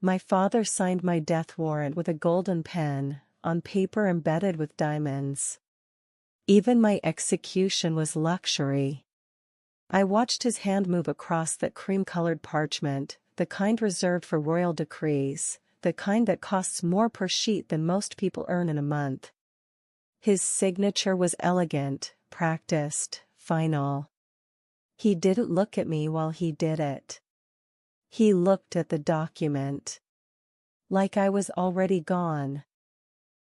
My father signed my death warrant with a golden pen, on paper embedded with diamonds. Even my execution was luxury. I watched his hand move across that cream-colored parchment, the kind reserved for royal decrees, the kind that costs more per sheet than most people earn in a month. His signature was elegant, practiced, final. He didn't look at me while he did it. He looked at the document. Like I was already gone.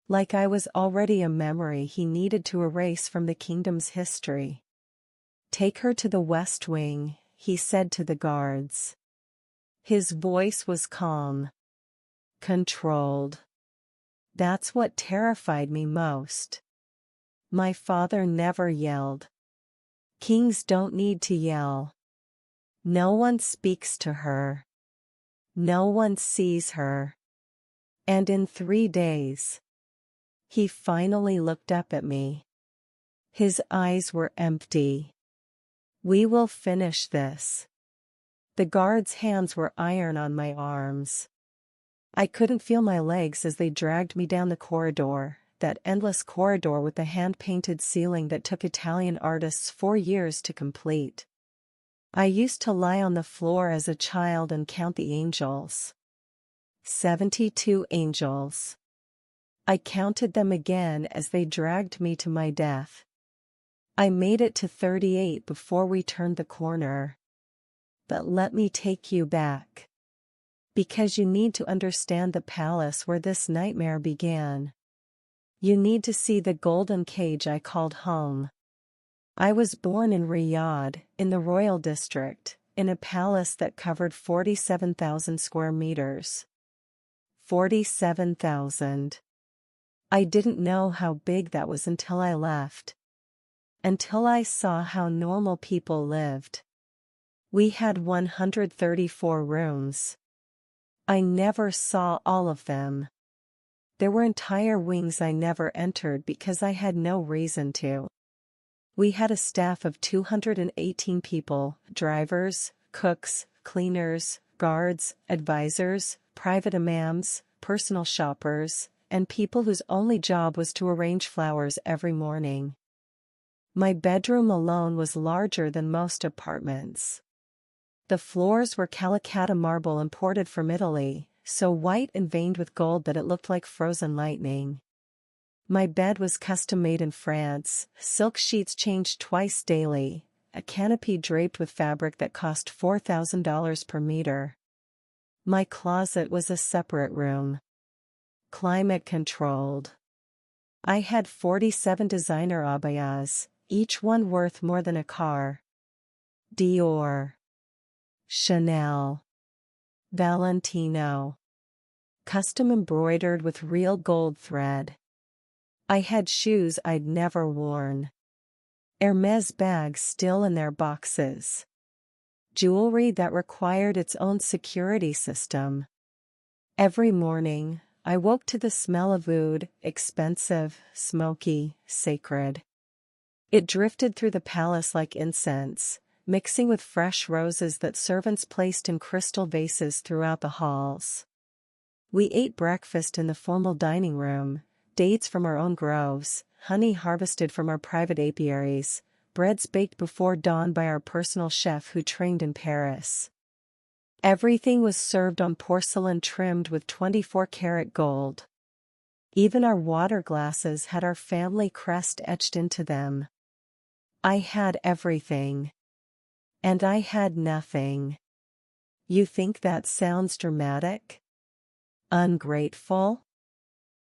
Like I was already a memory he needed to erase from the kingdom's history. "Take her to the West Wing," he said to the guards. His voice was calm. Controlled. That's what terrified me most. My father never yelled. Kings don't need to yell. No one speaks to her. No one sees her. And in 3 days, he finally looked up at me. His eyes were empty. "We will finish this." The guards' hands were iron on my arms. I couldn't feel my legs as they dragged me down the corridor, that endless corridor with the hand-painted ceiling that took Italian artists 4 years to complete. I used to lie on the floor as a child and count the angels. 72 angels. I counted them again as they dragged me to my death. I made it to 38 before we turned the corner. But let me take you back. Because you need to understand the palace where this nightmare began. You need to see the golden cage I called home. I was born in Riyadh, in the royal district, in a palace that covered 47,000 square meters. 47,000. I didn't know how big that was until I left. Until I saw how normal people lived. We had 134 rooms. I never saw all of them. There were entire wings I never entered because I had no reason to. We had a staff of 218 people, drivers, cooks, cleaners, guards, advisors, private imams, personal shoppers, and people whose only job was to arrange flowers every morning. My bedroom alone was larger than most apartments. The floors were Calacatta marble imported from Italy, so white and veined with gold that it looked like frozen lightning. My bed was custom-made in France, silk sheets changed twice daily, a canopy draped with fabric that cost $4,000 per meter. My closet was a separate room. Climate-controlled. I had 47 designer abayas, each one worth more than a car. Dior. Chanel. Valentino. Custom embroidered with real gold thread. I had shoes I'd never worn. Hermès bags still in their boxes. Jewelry that required its own security system. Every morning, I woke to the smell of oud, expensive, smoky, sacred. It drifted through the palace like incense, mixing with fresh roses that servants placed in crystal vases throughout the halls. We ate breakfast in the formal dining room, dates from our own groves, honey harvested from our private apiaries, breads baked before dawn by our personal chef who trained in Paris. Everything was served on porcelain trimmed with 24-karat gold. Even our water glasses had our family crest etched into them. I had everything. And I had nothing. You think that sounds dramatic? Ungrateful?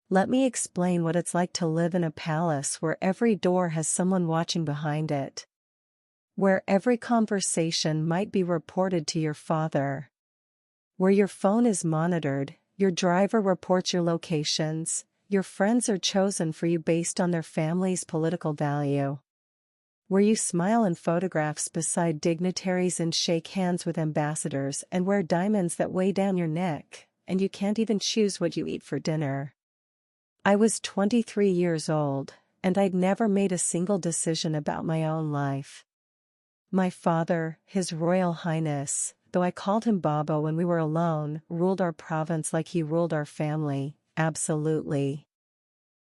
Let me explain what it's like to live in a palace where every door has someone watching behind it. Where every conversation might be reported to your father. Where your phone is monitored, your driver reports your locations, your friends are chosen for you based on their family's political value. Where you smile in photographs beside dignitaries and shake hands with ambassadors and wear diamonds that weigh down your neck, and you can't even choose what you eat for dinner. I was 23 years old, and I'd never made a single decision about my own life. My father, His Royal Highness, though I called him Baba when we were alone, ruled our province like he ruled our family, absolutely.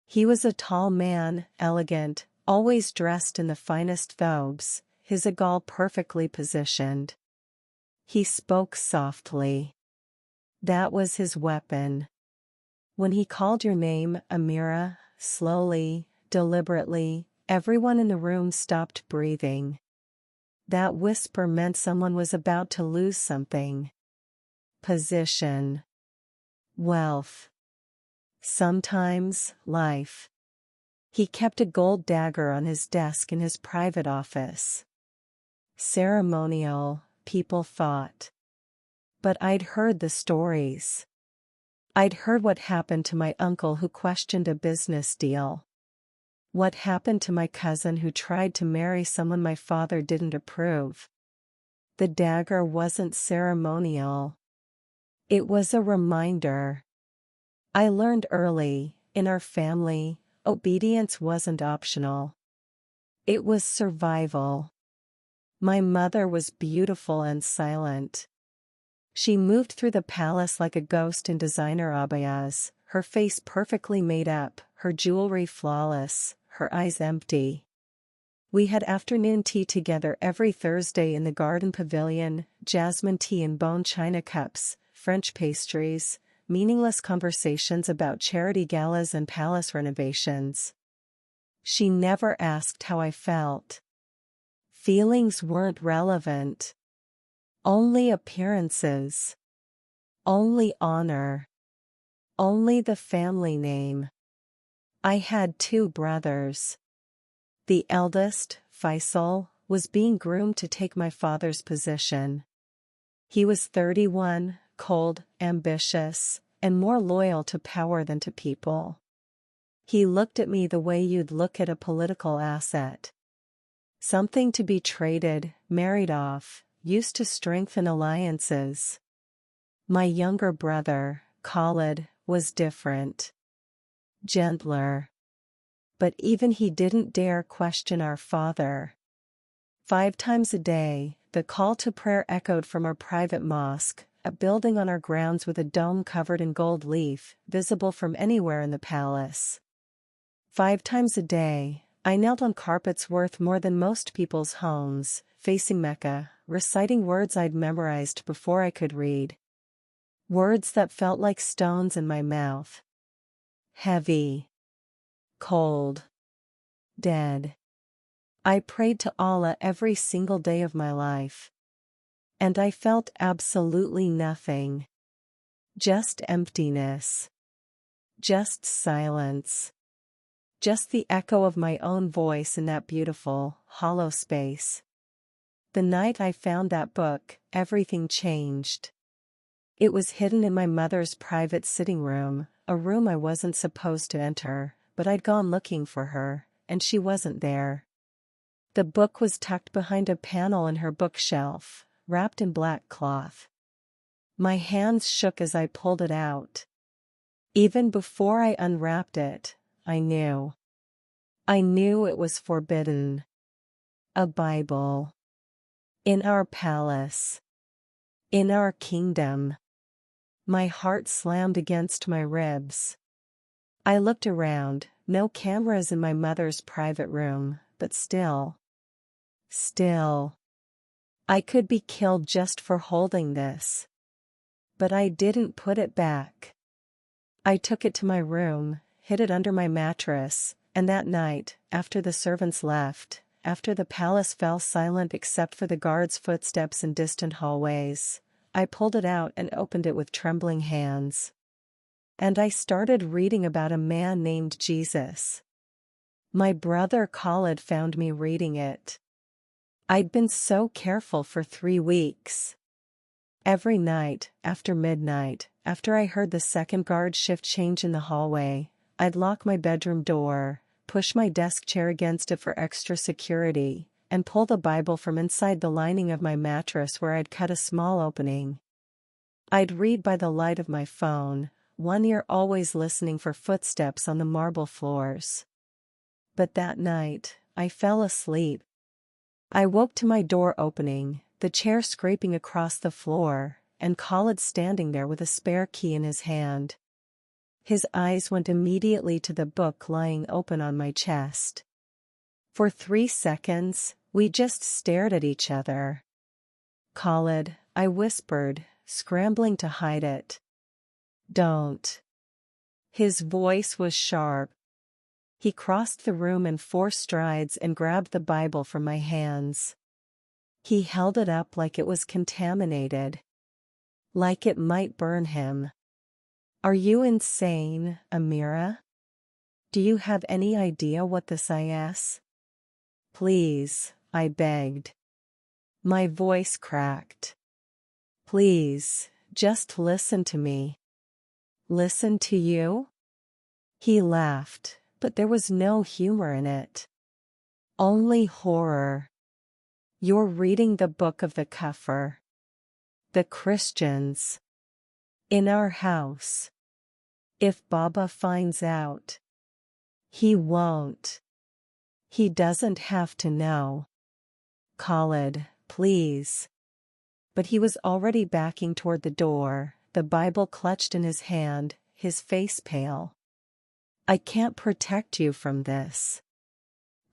He was a tall man, elegant, always dressed in the finest thobes, his eagle perfectly positioned. He spoke softly. That was his weapon. When he called your name, Ameerah, slowly, deliberately, everyone in the room stopped breathing. That whisper meant someone was about to lose something. Position. Wealth. Sometimes, life. He kept a gold dagger on his desk in his private office. Ceremonial, people thought. But I'd heard the stories. I'd heard what happened to my uncle who questioned a business deal. What happened to my cousin who tried to marry someone my father didn't approve. The dagger wasn't ceremonial. It was a reminder. I learned early, in our family, obedience wasn't optional. It was survival. My mother was beautiful and silent. She moved through the palace like a ghost in designer abayas, her face perfectly made up, her jewelry flawless, her eyes empty. We had afternoon tea together every Thursday in the garden pavilion, jasmine tea in bone china cups, French pastries, meaningless conversations about charity galas and palace renovations. She never asked how I felt. Feelings weren't relevant. Only appearances. Only honor. Only the family name. I had 2 brothers. The eldest, Faisal, was being groomed to take my father's position. He was 31, cold, ambitious, and more loyal to power than to people. He looked at me the way you'd look at a political asset. Something to be traded, married off, used to strengthen alliances. My younger brother, Khalid, was different. Gentler. But even he didn't dare question our father. 5 times a day, the call to prayer echoed from our private mosque, a building on our grounds with a dome covered in gold leaf, visible from anywhere in the palace. 5 times a day, I knelt on carpets worth more than most people's homes, facing Mecca, reciting words I'd memorized before I could read. Words that felt like stones in my mouth. Heavy. Cold. Dead. I prayed to Allah every single day of my life. And I felt absolutely nothing. Just emptiness. Just silence. Just the echo of my own voice in that beautiful, hollow space. The night I found that book, everything changed. It was hidden in my mother's private sitting room, a room I wasn't supposed to enter, but I'd gone looking for her, and she wasn't there. The book was tucked behind a panel in her bookshelf, wrapped in black cloth. My hands shook as I pulled it out. Even before I unwrapped it, I knew. I knew it was forbidden. A Bible. In our palace. In our kingdom. My heart slammed against my ribs. I looked around, no cameras in my mother's private room, but still. I could be killed just for holding this. But I didn't put it back. I took it to my room, hid it under my mattress, and that night, after the servants left, after the palace fell silent except for the guards' footsteps in distant hallways, I pulled it out and opened it with trembling hands. And I started reading about a man named Jesus. My brother Khalid found me reading it. I'd been so careful for 3 weeks. Every night, after midnight, after I heard the second guard shift change in the hallway, I'd lock my bedroom door, push my desk chair against it for extra security, and pull the Bible from inside the lining of my mattress where I'd cut a small opening. I'd read by the light of my phone, one ear always listening for footsteps on the marble floors. But that night, I fell asleep. I woke to my door opening, the chair scraping across the floor, and Khalid standing there with a spare key in his hand. His eyes went immediately to the book lying open on my chest. For 3 seconds, we just stared at each other. "Khalid," I whispered, scrambling to hide it. "Don't." His voice was sharp. He crossed the room in 4 strides and grabbed the Bible from my hands. He held it up like it was contaminated. Like it might burn him. "Are you insane, Ameerah? Do you have any idea what this is?" "Please," I begged. My voice cracked. "Please, just listen to me." "Listen to you?" He laughed, but there was no humor in it. Only horror. "You're reading the book of the Kafir. The Christians. In our house. If Baba finds out." "He won't. He doesn't have to know." "Khalid, please." But he was already backing toward the door, the Bible clutched in his hand, his face pale. "I can't protect you from this.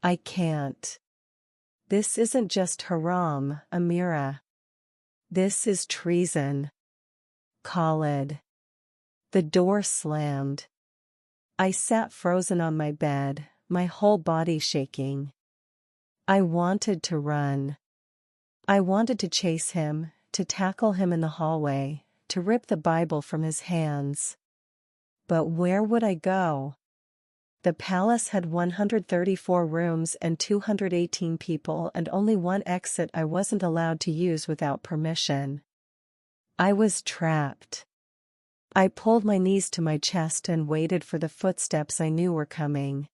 I can't. This isn't just haram, Ameerah. This is treason." "Khalid." The door slammed. I sat frozen on my bed, my whole body shaking. I wanted to run. I wanted to chase him, to tackle him in the hallway, to rip the Bible from his hands. But where would I go? The palace had 134 rooms and 218 people and only one exit I wasn't allowed to use without permission. I was trapped. I pulled my knees to my chest and waited for the footsteps I knew were coming.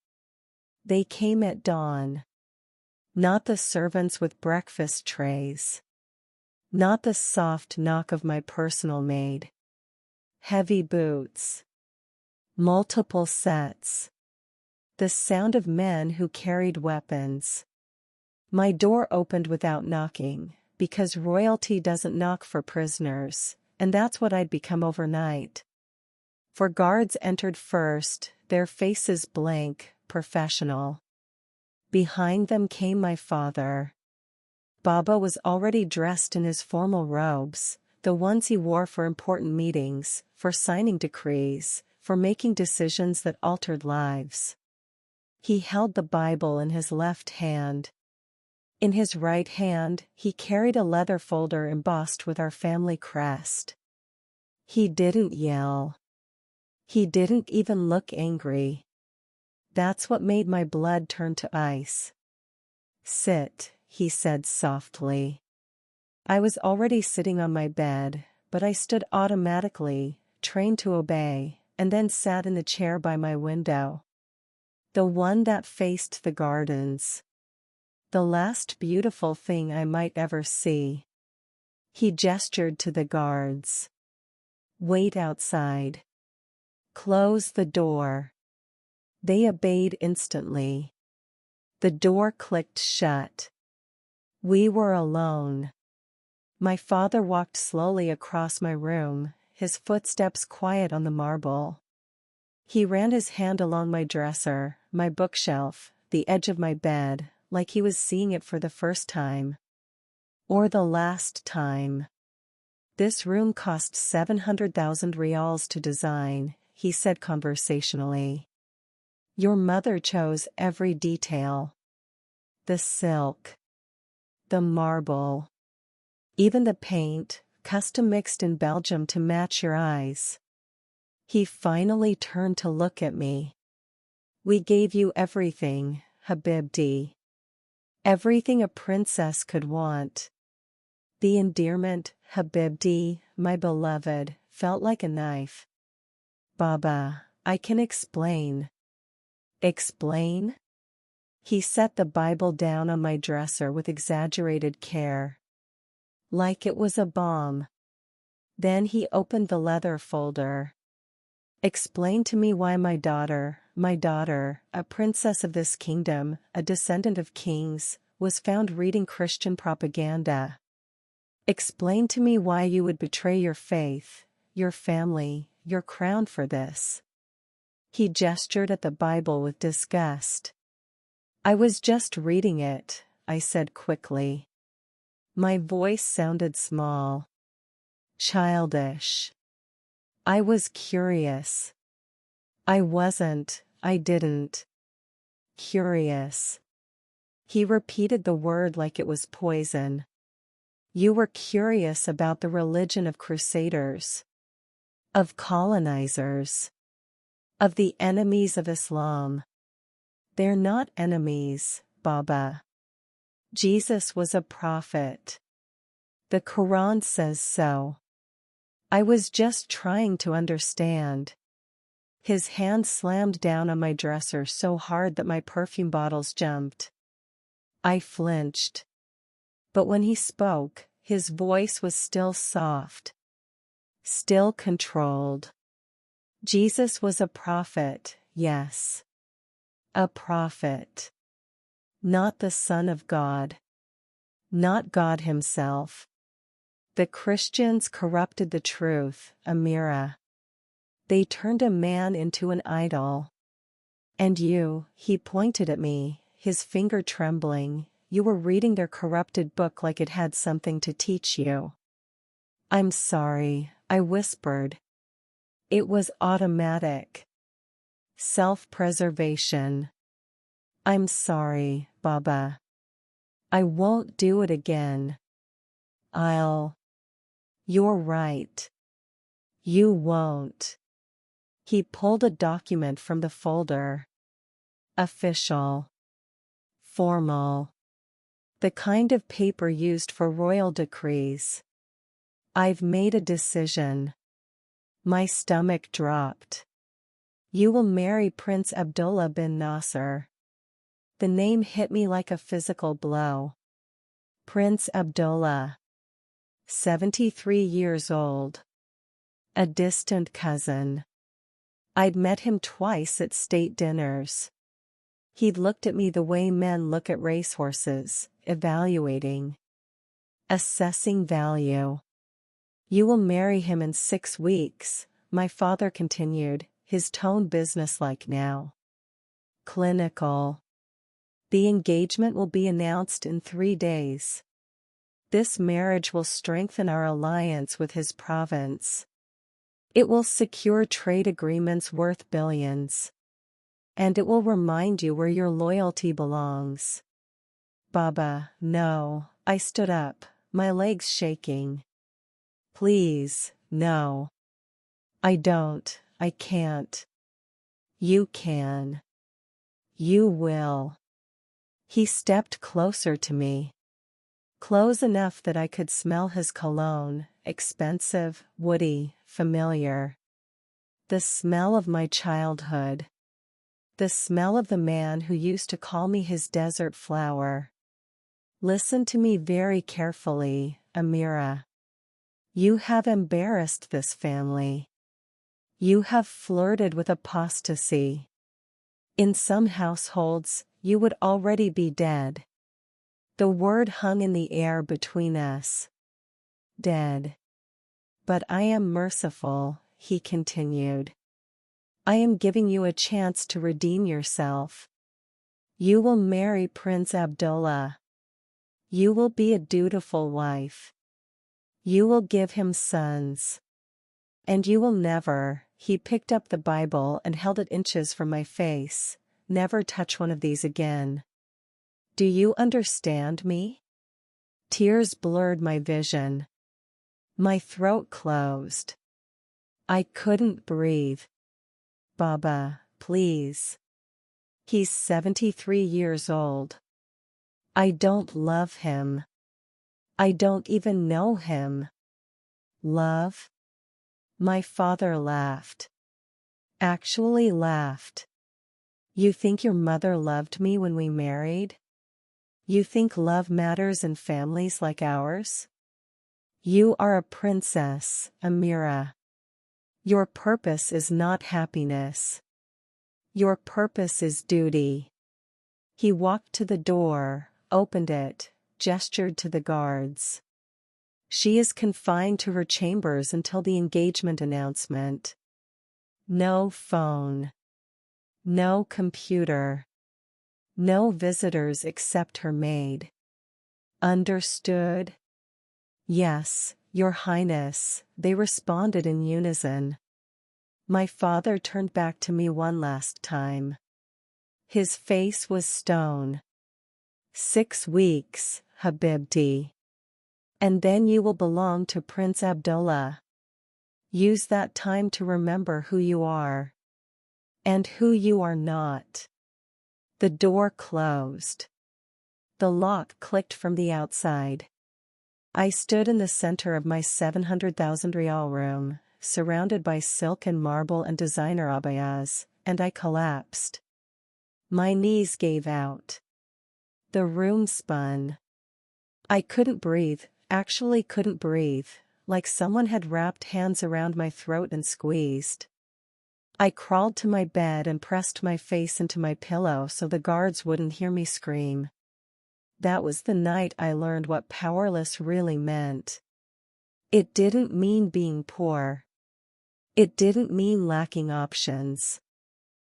They came at dawn. Not the servants with breakfast trays. Not the soft knock of my personal maid. Heavy boots. Multiple sets. The sound of men who carried weapons. My door opened without knocking, because royalty doesn't knock for prisoners, and that's what I'd become overnight. 4 guards entered first, their faces blank, professional. Behind them came my father. Baba was already dressed in his formal robes, the ones he wore for important meetings, for signing decrees, for making decisions that altered lives. He held the Bible in his left hand. In his right hand, he carried a leather folder embossed with our family crest. He didn't yell. He didn't even look angry. That's what made my blood turn to ice. "Sit," he said softly. I was already sitting on my bed, but I stood automatically, trained to obey, and then sat in the chair by my window. The one that faced the gardens. The last beautiful thing I might ever see. He gestured to the guards. "Wait outside. Close the door." They obeyed instantly. The door clicked shut. We were alone. My father walked slowly across my room, his footsteps quiet on the marble. He ran his hand along my dresser, my bookshelf, the edge of my bed, like he was seeing it for the first time. Or the last time. "This room cost 700,000 rials to design," he said conversationally. "Your mother chose every detail. The silk. The marble. Even the paint, custom mixed in Belgium to match your eyes." He finally turned to look at me. "We gave you everything, Habibti. Everything a princess could want." The endearment, Habibti, my beloved, felt like a knife. "Baba, I can explain." "Explain?" He set the Bible down on my dresser with exaggerated care. Like it was a bomb. Then he opened the leather folder. "Explain to me why my daughter, a princess of this kingdom, a descendant of kings, was found reading Christian propaganda." Explain to me why you would betray your faith, your family, your crown for this. He gestured at the Bible with disgust. I was just reading it, I said quickly. My voice sounded small. Childish. I was curious. I didn't. Curious. He repeated the word like it was poison. You were curious about the religion of crusaders, of colonizers, of the enemies of Islam. They're not enemies, Baba. Jesus was a prophet. The Quran says so. I was just trying to understand. His hand slammed down on my dresser so hard that my perfume bottles jumped. I flinched. But when he spoke, his voice was still soft, still controlled. Jesus was a prophet, yes. A prophet. Not the Son of God. Not God himself. The Christians corrupted the truth, Ameerah. They turned a man into an idol. And you, he pointed at me, his finger trembling, you were reading their corrupted book like it had something to teach you. I'm sorry, I whispered. It was automatic. Self-preservation. I'm sorry, Baba. I won't do it again. You're right. You won't. He pulled a document from the folder. Official. Formal. The kind of paper used for royal decrees. I've made a decision. My stomach dropped. You will marry Prince Abdullah bin Nasser. The name hit me like a physical blow. Prince Abdullah. 73 years old. A distant cousin. I'd met him twice at state dinners. He'd looked at me the way men look at racehorses, evaluating. Assessing value. You will marry him in 6 weeks, my father continued, his tone businesslike now. Clinical. The engagement will be announced in 3 days. This marriage will strengthen our alliance with his province. It will secure trade agreements worth billions. And it will remind you where your loyalty belongs. Baba, no, I stood up, my legs shaking. Please, no. I can't. You can. You will. He stepped closer to me. Close enough that I could smell his cologne, expensive, woody, familiar. The smell of my childhood. The smell of the man who used to call me his desert flower. Listen to me very carefully, Ameerah. You have embarrassed this family. You have flirted with apostasy. In some households, you would already be dead. The word hung in the air between us. Dead. But I am merciful, he continued. I am giving you a chance to redeem yourself. You will marry Prince Abdullah. You will be a dutiful wife. You will give him sons. And you will never, he picked up the Bible and held it inches from my face, never touch one of these again. Do you understand me? Tears blurred my vision. My throat closed. I couldn't breathe. Baba, please. He's 73 years old. I don't love him. I don't even know him. Love? My father laughed. Actually laughed. You think your mother loved me when we married? You think love matters in families like ours? You are a princess, Ameerah. Your purpose is not happiness. Your purpose is duty. He walked to the door, opened it, gestured to the guards. She is confined to her chambers until the engagement announcement. No phone. No computer. No visitors except her maid. Understood? Yes, Your Highness, they responded in unison. My father turned back to me one last time. His face was stone. 6 weeks, Habibti. And then you will belong to Prince Abdullah. Use that time to remember who you are. And who you are not. The door closed. The lock clicked from the outside. I stood in the center of my 700,000 rial room, surrounded by silk and marble and designer abayas, and I collapsed. My knees gave out. The room spun. I couldn't breathe, actually couldn't breathe, like someone had wrapped hands around my throat and squeezed. I crawled to my bed and pressed my face into my pillow so the guards wouldn't hear me scream. That was the night I learned what powerless really meant. It didn't mean being poor. It didn't mean lacking options.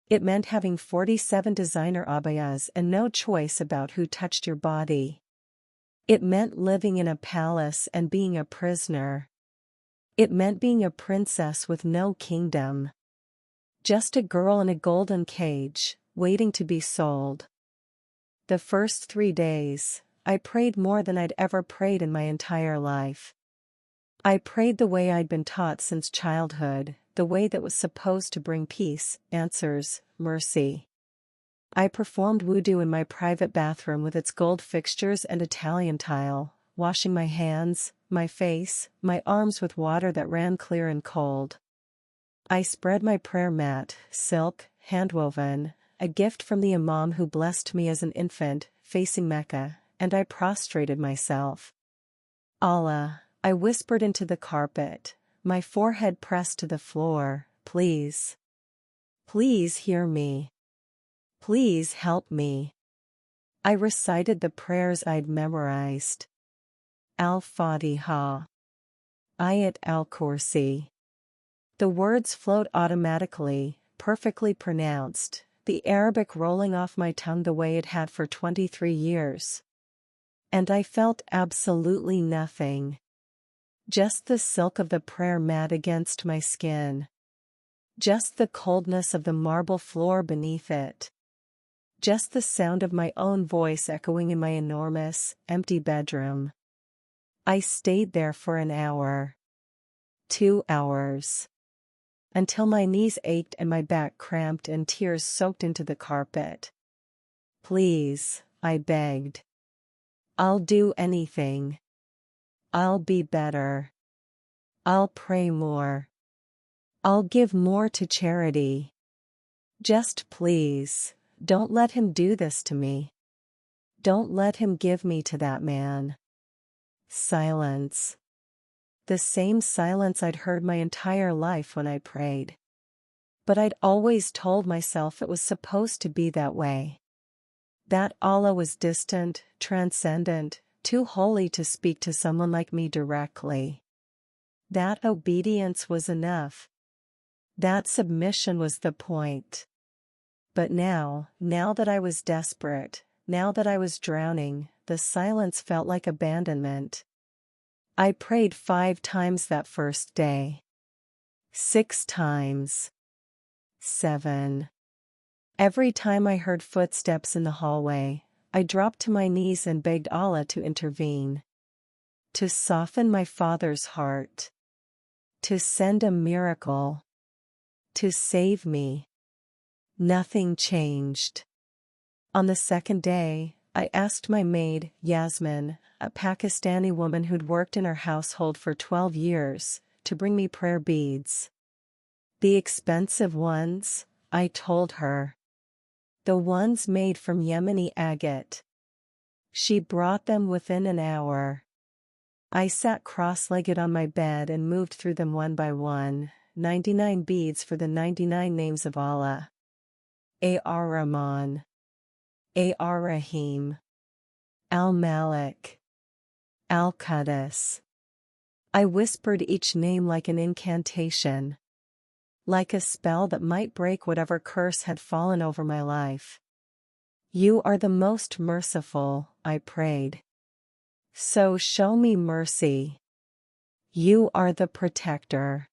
It meant having 47 designer abayas and no choice about who touched your body. It meant living in a palace and being a prisoner. It meant being a princess with no kingdom. Just a girl in a golden cage, waiting to be sold. The first 3 days, I prayed more than I'd ever prayed in my entire life. I prayed the way I'd been taught since childhood, the way that was supposed to bring peace, answers, mercy. I performed wudu in my private bathroom with its gold fixtures and Italian tile, washing my hands, my face, my arms with water that ran clear and cold. I spread my prayer mat, silk, handwoven, a gift from the imam who blessed me as an infant, facing Mecca, and I prostrated myself. Allah, I whispered into the carpet, my forehead pressed to the floor, please. Please hear me. Please help me. I recited the prayers I'd memorized. Al-Fatiha. Ayat al-Kursi. The words flowed automatically, perfectly pronounced, the Arabic rolling off my tongue the way it had for 23 years. And I felt absolutely nothing. Just the silk of the prayer mat against my skin. Just the coldness of the marble floor beneath it. Just the sound of my own voice echoing in my enormous, empty bedroom. I stayed there for an hour. 2 hours. Until my knees ached and my back cramped and tears soaked into the carpet. Please, I begged. I'll do anything. I'll be better. I'll pray more. I'll give more to charity. Just please, don't let him do this to me. Don't let him give me to that man. Silence. The same silence I'd heard my entire life when I prayed. But I'd always told myself it was supposed to be that way. That Allah was distant, transcendent, too holy to speak to someone like me directly. That obedience was enough. That submission was the point. But now that I was desperate, now that I was drowning, the silence felt like abandonment. I prayed 5 times that first day. 6 times. 7. Every time I heard footsteps in the hallway, I dropped to my knees and begged Allah to intervene. To soften my father's heart. To send a miracle. To save me. Nothing changed. On the second day, I asked my maid, Yasmin, a Pakistani woman who'd worked in our household for 12 years, to bring me prayer beads. The expensive ones, I told her. The ones made from Yemeni agate. She brought them within an hour. I sat cross-legged on my bed and moved through them one by one, 99 beads for the 99 names of Allah. Ar-Rahman. Ar-Rahim. Al-Malik. Al-Qudus. I whispered each name like an incantation. Like a spell that might break whatever curse had fallen over my life. You are the most merciful, I prayed. So show me mercy. You are the protector.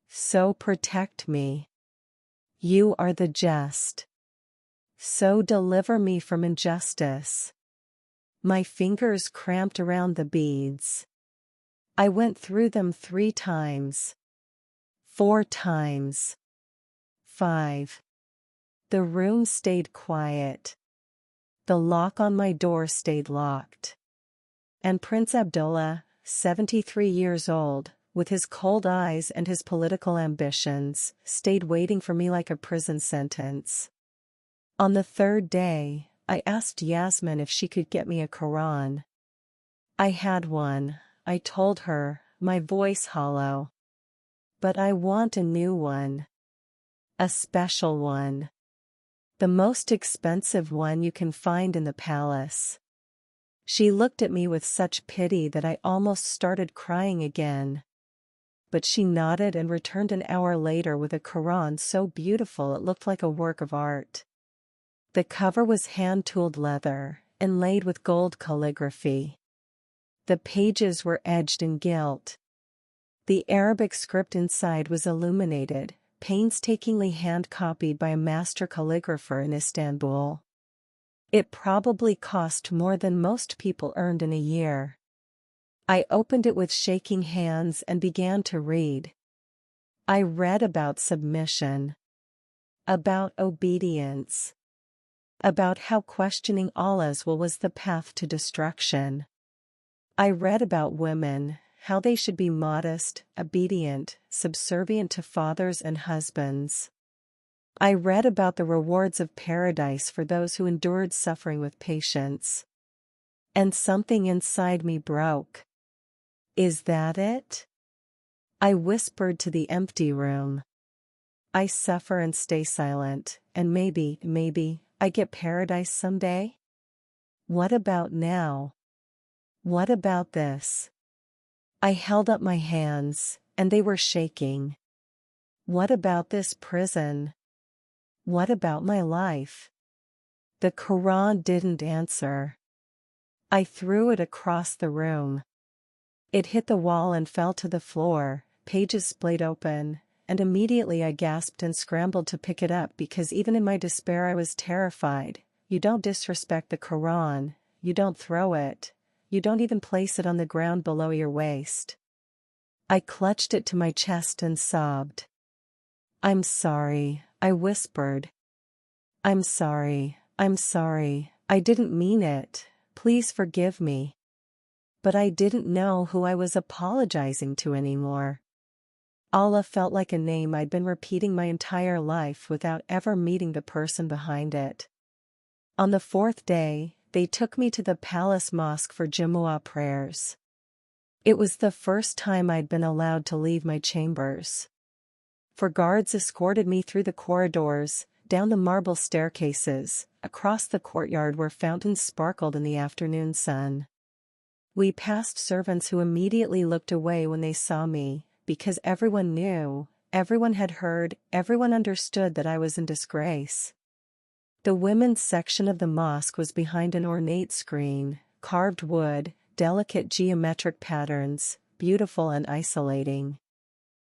So protect me. You are the just. So deliver me from injustice. My fingers cramped around the beads. I went through them 3 times. 4 times. 5. The room stayed quiet. The lock on my door stayed locked. And Prince Abdullah, 73 years old, with his cold eyes and his political ambitions, stayed waiting for me like a prison sentence. On the 3rd day, I asked Yasmin if she could get me a Quran. I had one, I told her, my voice hollow. But I want a new one. A special one. The most expensive one you can find in the palace. She looked at me with such pity that I almost started crying again. But she nodded and returned an hour later with a Quran so beautiful it looked like a work of art. The cover was hand-tooled leather, inlaid with gold calligraphy. The pages were edged in gilt. The Arabic script inside was illuminated, painstakingly hand-copied by a master calligrapher in Istanbul. It probably cost more than most people earned in a year. I opened it with shaking hands and began to read. I read about submission. About obedience. About how questioning Allah's will was the path to destruction. I read about women, how they should be modest, obedient, subservient to fathers and husbands. I read about the rewards of paradise for those who endured suffering with patience. And something inside me broke. Is that it? I whispered to the empty room. I suffer and stay silent, and maybe, I get paradise someday? What about now? What about this? I held up my hands, and they were shaking. What about this prison? What about my life? The Quran didn't answer. I threw it across the room. It hit the wall and fell to the floor, pages splayed open, and immediately I gasped and scrambled to pick it up because even in my despair I was terrified. You don't disrespect the Quran, you don't throw it, you don't even place it on the ground below your waist. I clutched it to my chest and sobbed. I'm sorry, I whispered. I'm sorry, I didn't mean it, please forgive me. But I didn't know who I was apologizing to anymore. Allah felt like a name I'd been repeating my entire life without ever meeting the person behind it. On the 4th day, they took me to the palace mosque for Jumu'ah prayers. It was the first time I'd been allowed to leave my chambers. For guards escorted me through the corridors, down the marble staircases, across the courtyard where fountains sparkled in the afternoon sun. We passed servants who immediately looked away when they saw me, because everyone knew, everyone had heard, everyone understood that I was in disgrace. The women's section of the mosque was behind an ornate screen, carved wood, delicate geometric patterns, beautiful and isolating.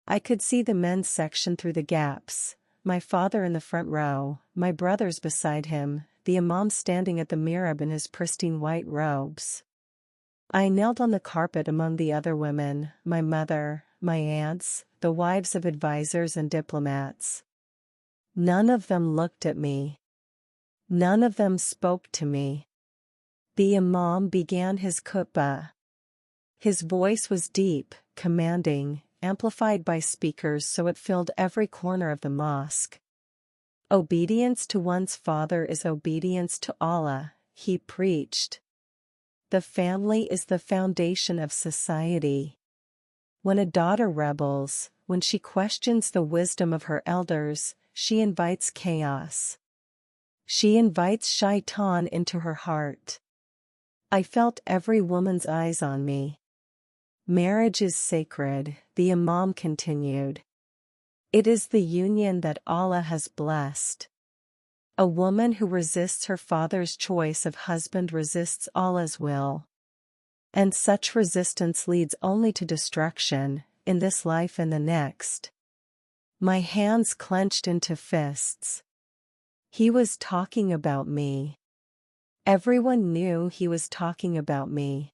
I could see the men's section through the gaps, my father in the front row, my brothers beside him, the imam standing at the mihrab in his pristine white robes. I knelt on the carpet among the other women, my mother, my aunts, the wives of advisors and diplomats. None of them looked at me. None of them spoke to me. The imam began his khutbah. His voice was deep, commanding, amplified by speakers so it filled every corner of the mosque. Obedience to one's father is obedience to Allah, he preached. The family is the foundation of society. When a daughter rebels, when she questions the wisdom of her elders, she invites chaos. She invites shaitan into her heart. I felt every woman's eyes on me. Marriage is sacred, the Imam continued. It is the union that Allah has blessed. A woman who resists her father's choice of husband resists Allah's will. And such resistance leads only to destruction, in this life and the next. My hands clenched into fists. He was talking about me. Everyone knew he was talking about me.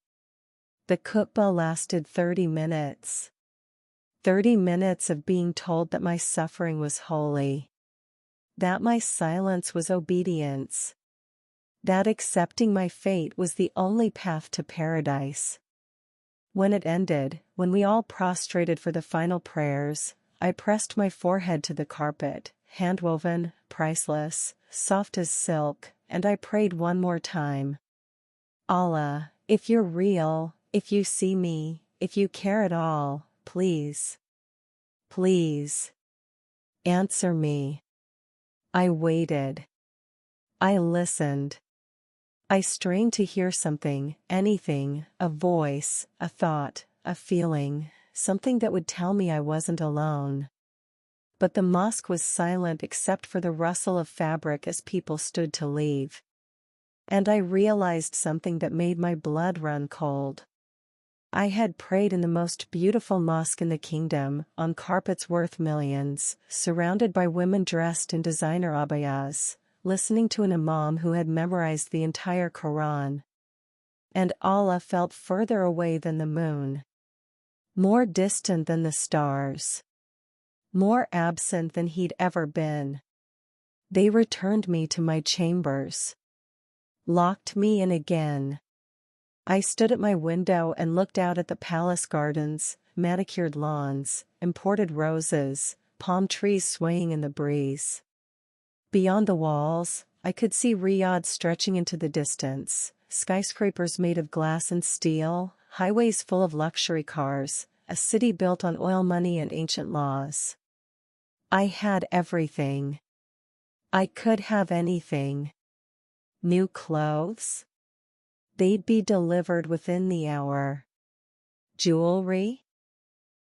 The khutbah lasted 30 minutes. 30 minutes of being told that my suffering was holy. That my silence was obedience. That accepting my fate was the only path to paradise. When it ended, when we all prostrated for the final prayers, I pressed my forehead to the carpet, handwoven, priceless, soft as silk, and I prayed one more time. Allah, if you're real, if you see me, if you care at all, please. Please. Answer me. I waited. I listened. I strained to hear something, anything, a voice, a thought, a feeling, something that would tell me I wasn't alone. But the mosque was silent except for the rustle of fabric as people stood to leave. And I realized something that made my blood run cold. I had prayed in the most beautiful mosque in the kingdom, on carpets worth millions, surrounded by women dressed in designer abayas, listening to an imam who had memorized the entire Quran. And Allah felt further away than the moon. More distant than the stars. More absent than he'd ever been. They returned me to my chambers. Locked me in again. I stood at my window and looked out at the palace gardens, manicured lawns, imported roses, palm trees swaying in the breeze. Beyond the walls, I could see Riyadh stretching into the distance, skyscrapers made of glass and steel, highways full of luxury cars, a city built on oil money and ancient laws. I had everything. I could have anything. New clothes? They'd be delivered within the hour. Jewelry?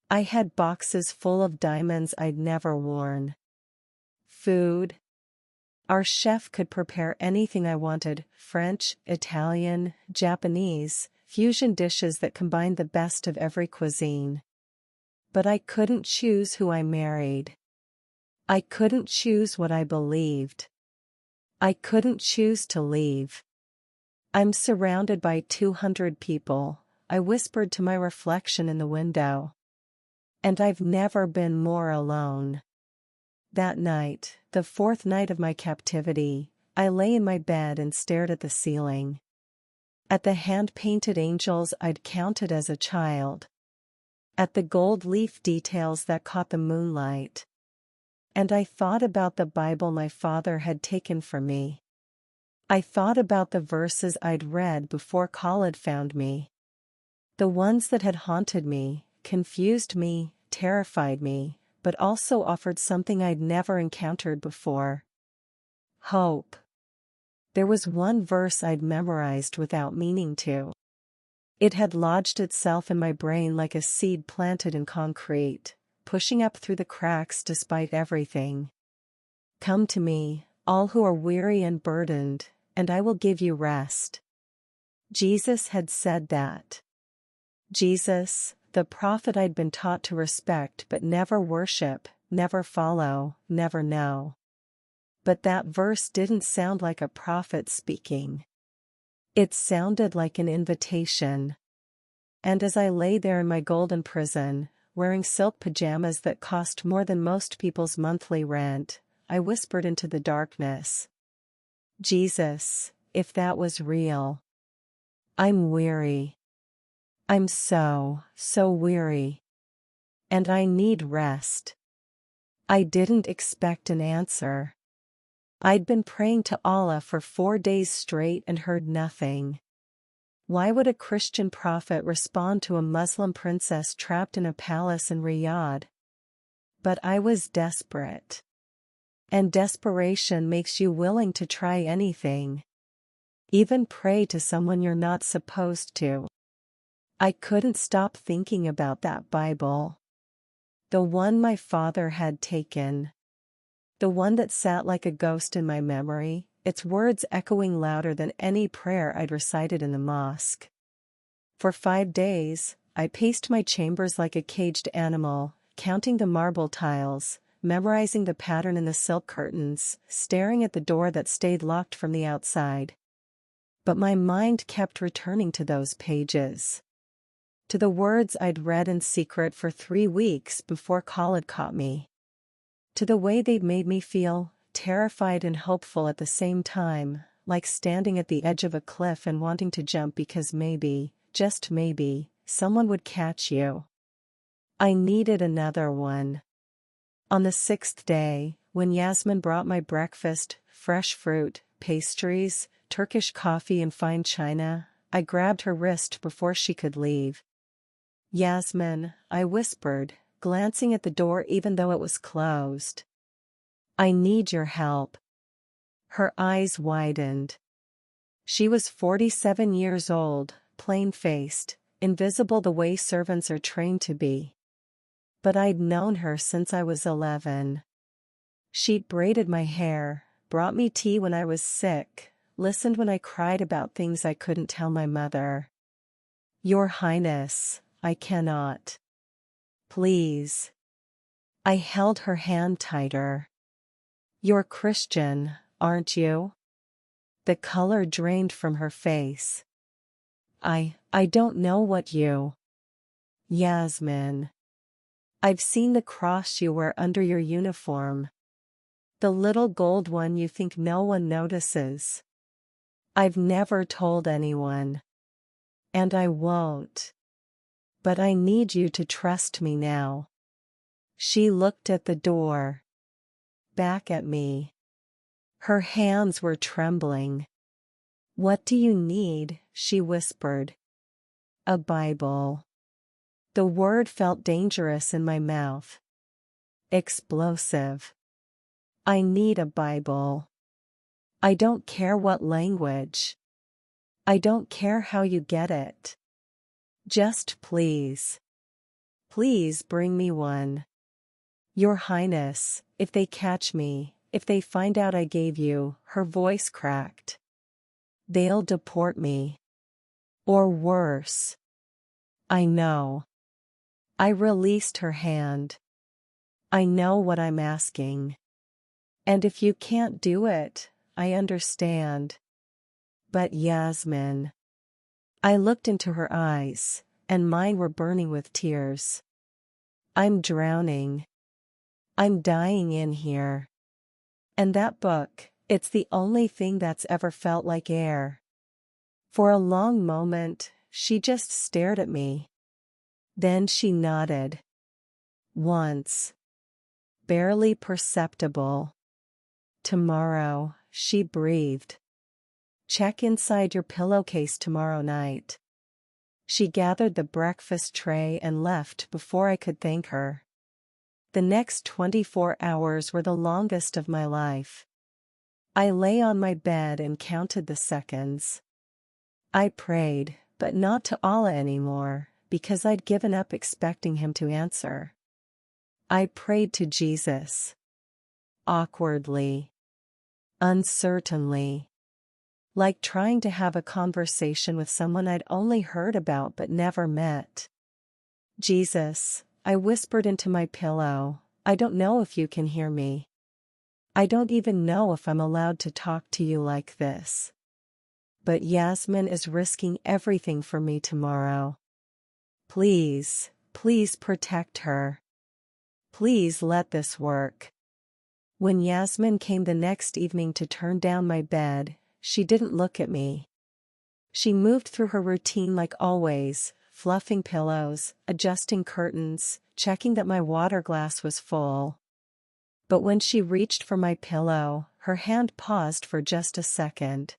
I had boxes full of diamonds I'd never worn. Food? Our chef could prepare anything I wanted, French, Italian, Japanese, fusion dishes that combined the best of every cuisine. But I couldn't choose who I married. I couldn't choose what I believed. I couldn't choose to leave. I'm surrounded by 200 people, I whispered to my reflection in the window. And I've never been more alone. That night, the 4th night of my captivity, I lay in my bed and stared at the ceiling. At the hand-painted angels I'd counted as a child. At the gold leaf details that caught the moonlight. And I thought about the Bible my father had taken from me. I thought about the verses I'd read before Khalid found me. The ones that had haunted me, confused me, terrified me, but also offered something I'd never encountered before. Hope. There was one verse I'd memorized without meaning to. It had lodged itself in my brain like a seed planted in concrete, pushing up through the cracks despite everything. Come to me, all who are weary and burdened, and I will give you rest. Jesus had said that. Jesus, the prophet I'd been taught to respect but never worship, never follow, never know. But that verse didn't sound like a prophet speaking. It sounded like an invitation. And as I lay there in my golden prison, wearing silk pajamas that cost more than most people's monthly rent, I whispered into the darkness. Jesus, if that was real. I'm weary. I'm so weary. And I need rest. I didn't expect an answer. I'd been praying to Allah for 4 days straight and heard nothing. Why would a Christian prophet respond to a Muslim princess trapped in a palace in Riyadh? But I was desperate. And desperation makes you willing to try anything. Even pray to someone you're not supposed to. I couldn't stop thinking about that Bible. The one my father had taken. The one that sat like a ghost in my memory, its words echoing louder than any prayer I'd recited in the mosque. For 5 days, I paced my chambers like a caged animal, counting the marble tiles, memorizing the pattern in the silk curtains, staring at the door that stayed locked from the outside. But my mind kept returning to those pages. To the words I'd read in secret for 3 weeks before Khalid caught me. To the way they'd made me feel, terrified and hopeful at the same time, like standing at the edge of a cliff and wanting to jump because maybe, just maybe, someone would catch you. I needed another one. On the 6th day, when Yasmin brought my breakfast, fresh fruit, pastries, Turkish coffee and fine china, I grabbed her wrist before she could leave. "Yasmin," I whispered, glancing at the door even though it was closed. "I need your help." Her eyes widened. She was 47 years old, plain-faced, invisible the way servants are trained to be. But I'd known her since I was 11. She'd braided my hair, brought me tea when I was sick, listened when I cried about things I couldn't tell my mother. "Your Highness, I cannot. Please." I held her hand tighter. "You're Christian, aren't you?" The color drained from her face. I don't know what you." "Yasmin. I've seen the cross you wear under your uniform. The little gold one you think no one notices. I've never told anyone. And I won't. But I need you to trust me now." She looked at the door. Back at me. Her hands were trembling. "What do you need?" she whispered. "A Bible." The word felt dangerous in my mouth. Explosive. "I need a Bible. I don't care what language. I don't care how you get it. Just please. Please bring me one. Your Highness, if they catch me, if they find out I gave you," her voice cracked. "They'll deport me. Or worse." "I know." I released her hand. "I know what I'm asking. And if you can't do it, I understand. But Yasmin." I looked into her eyes, and mine were burning with tears. "I'm drowning. I'm dying in here. And that book, it's the only thing that's ever felt like air." For a long moment, she just stared at me. Then she nodded. Once. Barely perceptible. "Tomorrow," she breathed. "Check inside your pillowcase tomorrow night." She gathered the breakfast tray and left before I could thank her. The next 24 hours were the longest of my life. I lay on my bed and counted the seconds. I prayed, but not to Allah anymore, because I'd given up expecting him to answer. I prayed to Jesus. Awkwardly. Uncertainly. Like trying to have a conversation with someone I'd only heard about but never met. "Jesus," I whispered into my pillow, "I don't know if you can hear me. I don't even know if I'm allowed to talk to you like this. But Yasmin is risking everything for me tomorrow. Please, please protect her. Please let this work." When Yasmin came the next evening to turn down my bed, she didn't look at me. She moved through her routine like always, fluffing pillows, adjusting curtains, checking that my water glass was full. But when she reached for my pillow, her hand paused for just a second.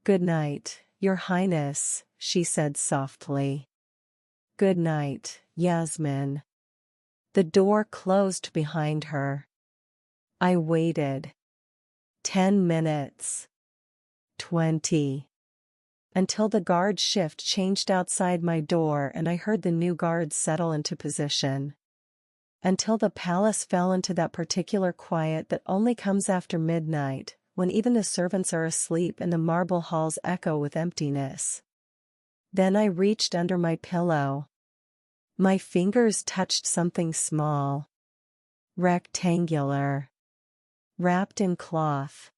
"Good night, Your Highness," she said softly. "Good night, Yasmin." The door closed behind her. I waited. 10 minutes. 20. until the guard shift changed outside my door and I heard the new guards settle into position. Until the palace fell into that particular quiet that only comes after midnight, when even the servants are asleep and the marble halls echo with emptiness. Then I reached under my pillow. My fingers touched something small. Rectangular. Wrapped in cloth.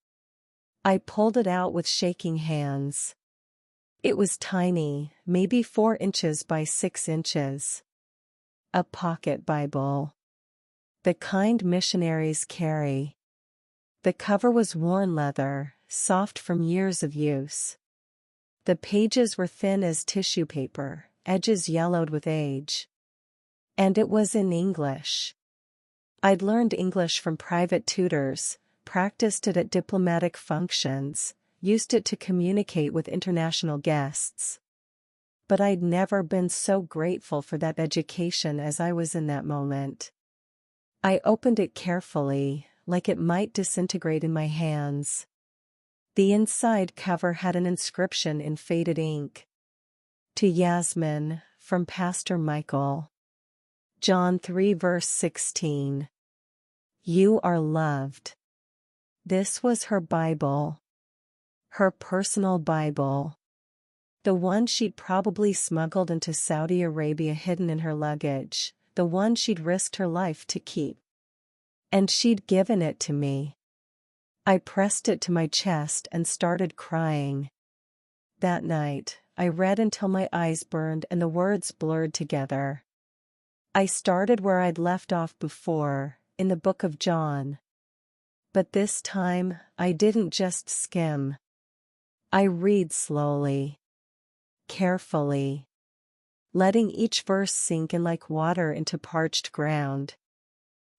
I pulled it out with shaking hands. It was tiny, maybe 4 inches by 6 inches. A pocket Bible. The kind missionaries carry. The cover was worn leather, soft from years of use. The pages were thin as tissue paper, edges yellowed with age. And it was in English. I'd learned English from private tutors, practiced it at diplomatic functions, used it to communicate with international guests. But I'd never been so grateful for that education as I was in that moment. I opened it carefully, like it might disintegrate in my hands. The inside cover had an inscription in faded ink. To Yasmin, from Pastor Michael. John 3 verse 16. You are loved. This was her Bible. Her personal Bible. The one she'd probably smuggled into Saudi Arabia hidden in her luggage, the one she'd risked her life to keep. And she'd given it to me. I pressed it to my chest and started crying. That night, I read until my eyes burned and the words blurred together. I started where I'd left off before, in the book of John. But this time, I didn't just skim. I read slowly. Carefully. Letting each verse sink in like water into parched ground.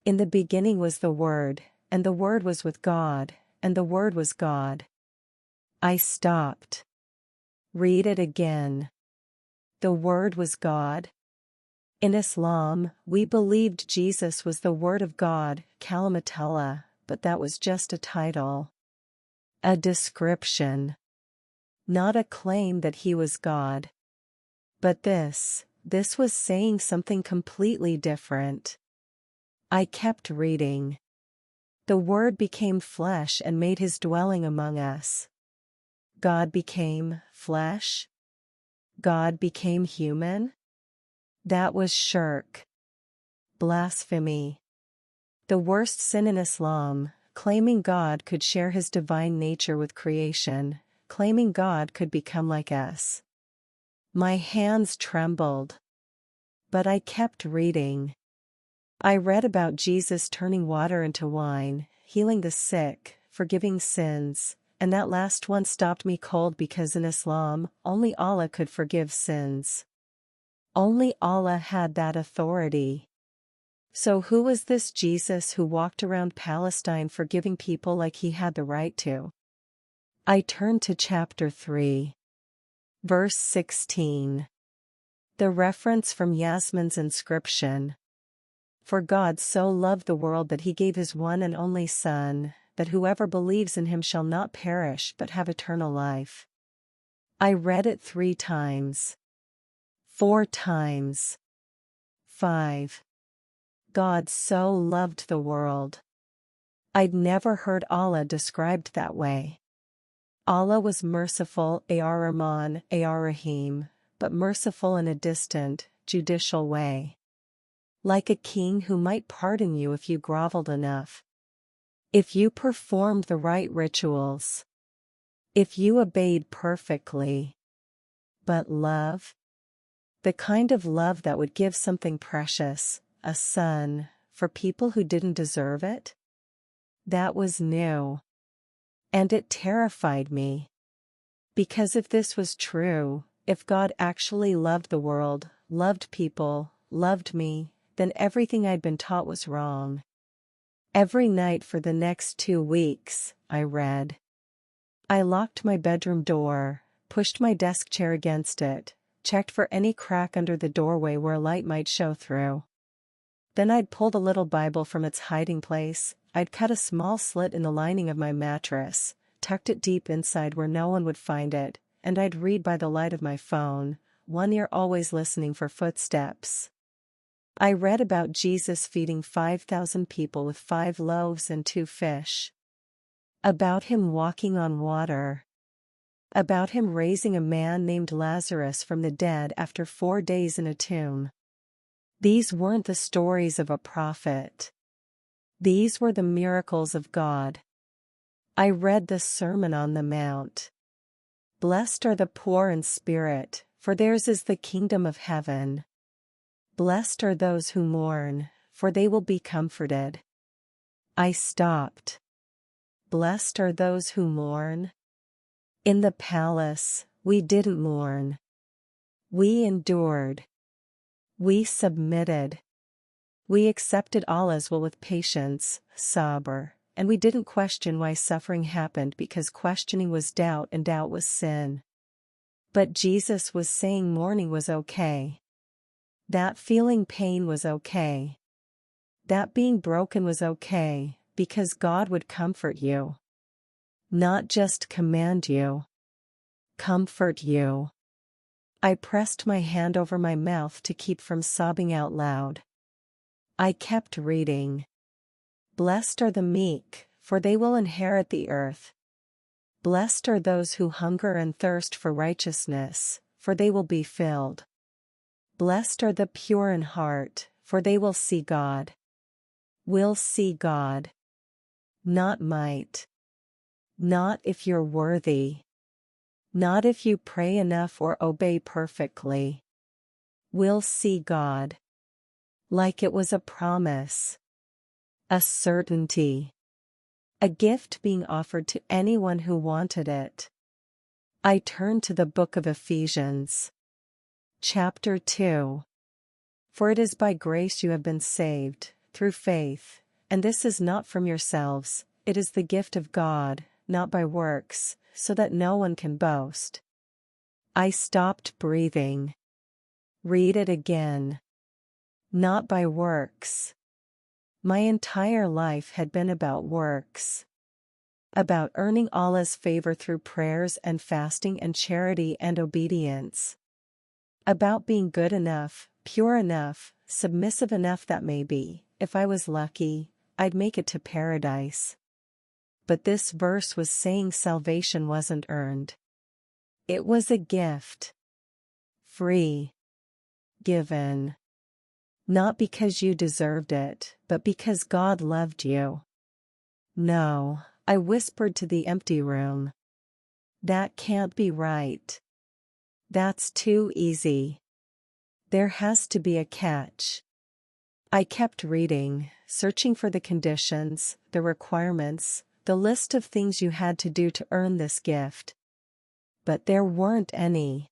In the beginning was the Word, and the Word was with God, and the Word was God. I stopped. Read it again. The Word was God. In Islam, we believed Jesus was the Word of God, Kalimatullah, but that was just a title. A description. Not a claim that he was God. But this was saying something completely different. I kept reading. The Word became flesh and made his dwelling among us. God became flesh? God became human? That was shirk. Blasphemy. The worst sin in Islam, claiming God could share his divine nature with creation, claiming God could become like us. My hands trembled. But I kept reading. I read about Jesus turning water into wine, healing the sick, forgiving sins, and that last one stopped me cold because in Islam, only Allah could forgive sins. Only Allah had that authority. So who was this Jesus who walked around Palestine forgiving people like he had the right to? I turned to chapter 3. Verse 16. The reference from Yasmin's inscription. For God so loved the world that he gave his one and only Son, that whoever believes in him shall not perish but have eternal life. I read it 3 times. 4 times. 5. God so loved the world. I'd never heard Allah described that way. Allah was merciful, Ar-Rahman, Ar-Rahim, but merciful in a distant, judicial way. Like a king who might pardon you if you groveled enough. If you performed the right rituals. If you obeyed perfectly. But love? The kind of love that would give something precious, a son, for people who didn't deserve it? That was new. And it terrified me. Because if this was true, if God actually loved the world, loved people, loved me, then everything I'd been taught was wrong. Every night for the next 2 weeks, I read. I locked my bedroom door, pushed my desk chair against it, checked for any crack under the doorway where light might show through. Then I'd pull the little Bible from its hiding place, I'd cut a small slit in the lining of my mattress, tucked it deep inside where no one would find it, and I'd read by the light of my phone, one ear always listening for footsteps. I read about Jesus feeding 5,000 people with 5 loaves and 2 fish. About him walking on water. About him raising a man named Lazarus from the dead after 4 days in a tomb. These weren't the stories of a prophet. These were the miracles of God. I read the Sermon on the Mount. Blessed are the poor in spirit, for theirs is the kingdom of heaven. Blessed are those who mourn, for they will be comforted. I stopped. Blessed are those who mourn. In the palace, we didn't mourn. We endured. We submitted. We accepted all as well with patience, sabr, and we didn't question why suffering happened because questioning was doubt and doubt was sin. But Jesus was saying mourning was okay. That feeling pain was okay. That being broken was okay, because God would comfort you. Not just command you. Comfort you. I pressed my hand over my mouth to keep from sobbing out loud. I kept reading. Blessed are the meek, for they will inherit the earth. Blessed are those who hunger and thirst for righteousness, for they will be filled. Blessed are the pure in heart, for they will see God. Will see God. Not might. Not if you're worthy. Not if you pray enough or obey perfectly. Will see God. Like it was a promise. A certainty. A gift being offered to anyone who wanted it. I turned to the book of Ephesians. Chapter 2. For it is by grace you have been saved, through faith, and this is not from yourselves, it is the gift of God, not by works, so that no one can boast. I stopped breathing. Read it again. Not by works. My entire life had been about works. About earning Allah's favor through prayers and fasting and charity and obedience. About being good enough, pure enough, submissive enough that maybe, if I was lucky, I'd make it to paradise. But this verse was saying salvation wasn't earned. It was a gift. Free. Given. Not because you deserved it, but because God loved you. No, I whispered to the empty room. That can't be right. That's too easy. There has to be a catch. I kept reading, searching for the conditions, the requirements, the list of things you had to do to earn this gift. But there weren't any.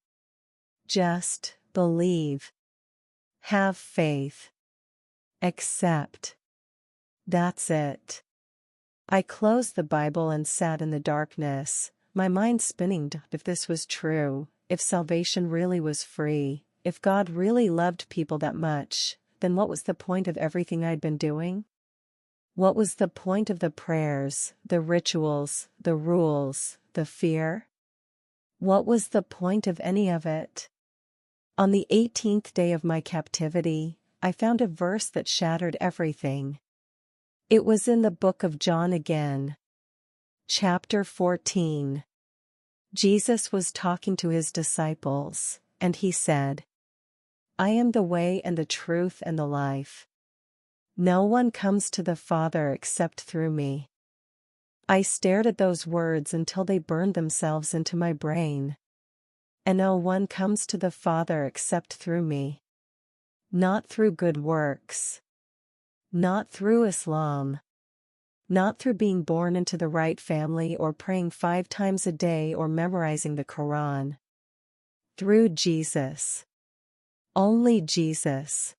Just believe. Have faith. Accept. That's it. I closed the Bible and sat in the darkness, my mind spinning. If this was true, if salvation really was free, if God really loved people that much, then what was the point of everything I'd been doing? What was the point of the prayers, the rituals, the rules, the fear? What was the point of any of it? On the 18th day of my captivity, I found a verse that shattered everything. It was in the book of John again. Chapter 14. Jesus was talking to his disciples, and he said, I am the way and the truth and the life. No one comes to the Father except through me. I stared at those words until they burned themselves into my brain. And no one comes to the Father except through me. Not through good works. Not through Islam. Not through being born into the right family or praying 5 times a day or memorizing the Quran. Through Jesus. Only Jesus.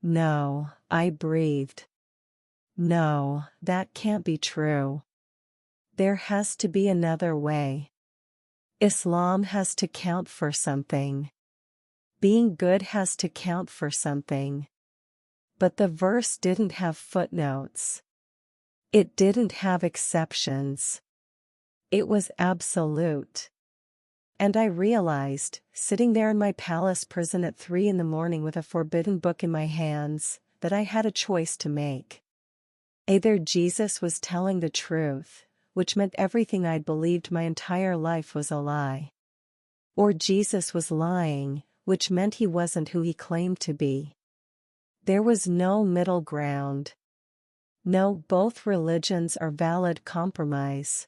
No, I breathed. No, that can't be true. There has to be another way. Islam has to count for something. Being good has to count for something. But the verse didn't have footnotes. It didn't have exceptions. It was absolute. And I realized, sitting there in my palace prison at 3 in the morning with a forbidden book in my hands, that I had a choice to make. Either Jesus was telling the truth, which meant everything I'd believed my entire life was a lie. Or Jesus was lying, which meant he wasn't who he claimed to be. There was no middle ground. No, both religions are valid compromise.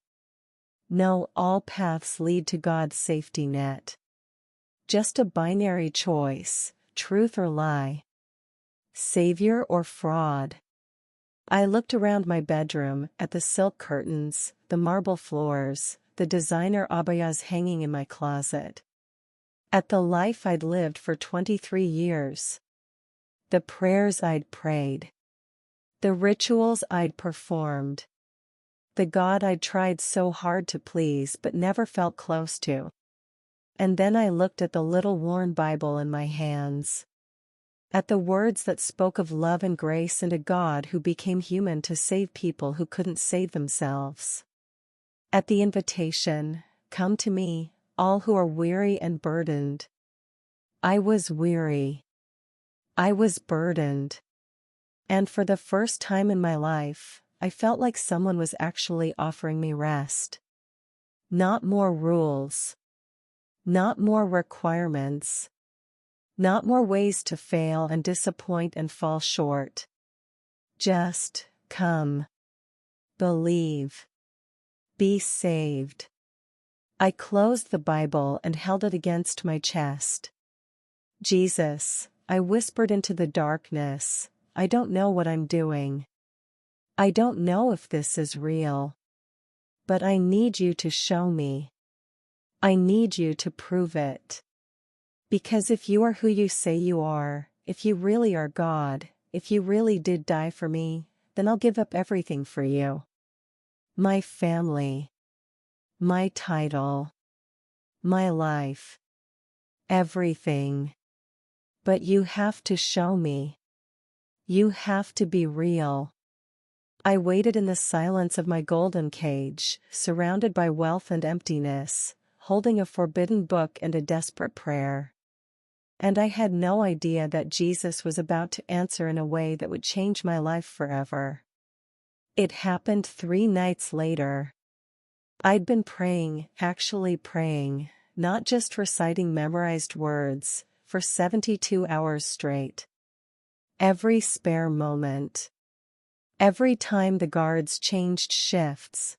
No, all paths lead to God's safety net. Just a binary choice, truth or lie. Savior or fraud. I looked around my bedroom at the silk curtains, the marble floors, the designer abayas hanging in my closet. At the life I'd lived for 23 years. The prayers I'd prayed. The rituals I'd performed. The God I'd tried so hard to please but never felt close to. And then I looked at the little worn Bible in my hands. At the words that spoke of love and grace and a God who became human to save people who couldn't save themselves. At the invitation, "Come to me, all who are weary and burdened." I was weary. I was burdened. And for the first time in my life, I felt like someone was actually offering me rest. Not more rules. Not more requirements. Not more ways to fail and disappoint and fall short. Just, come. Believe. Be saved. I closed the Bible and held it against my chest. Jesus, I whispered into the darkness, I don't know what I'm doing. I don't know if this is real. But I need you to show me. I need you to prove it. Because if you are who you say you are, if you really are God, if you really did die for me, then I'll give up everything for you. My family. My title. My life. Everything. But you have to show me. You have to be real. I waited in the silence of my golden cage, surrounded by wealth and emptiness, holding a forbidden book and a desperate prayer. And I had no idea that Jesus was about to answer in a way that would change my life forever. It happened 3 nights later. I'd been praying, actually praying, not just reciting memorized words, for 72 hours straight. Every spare moment. Every time the guards changed shifts.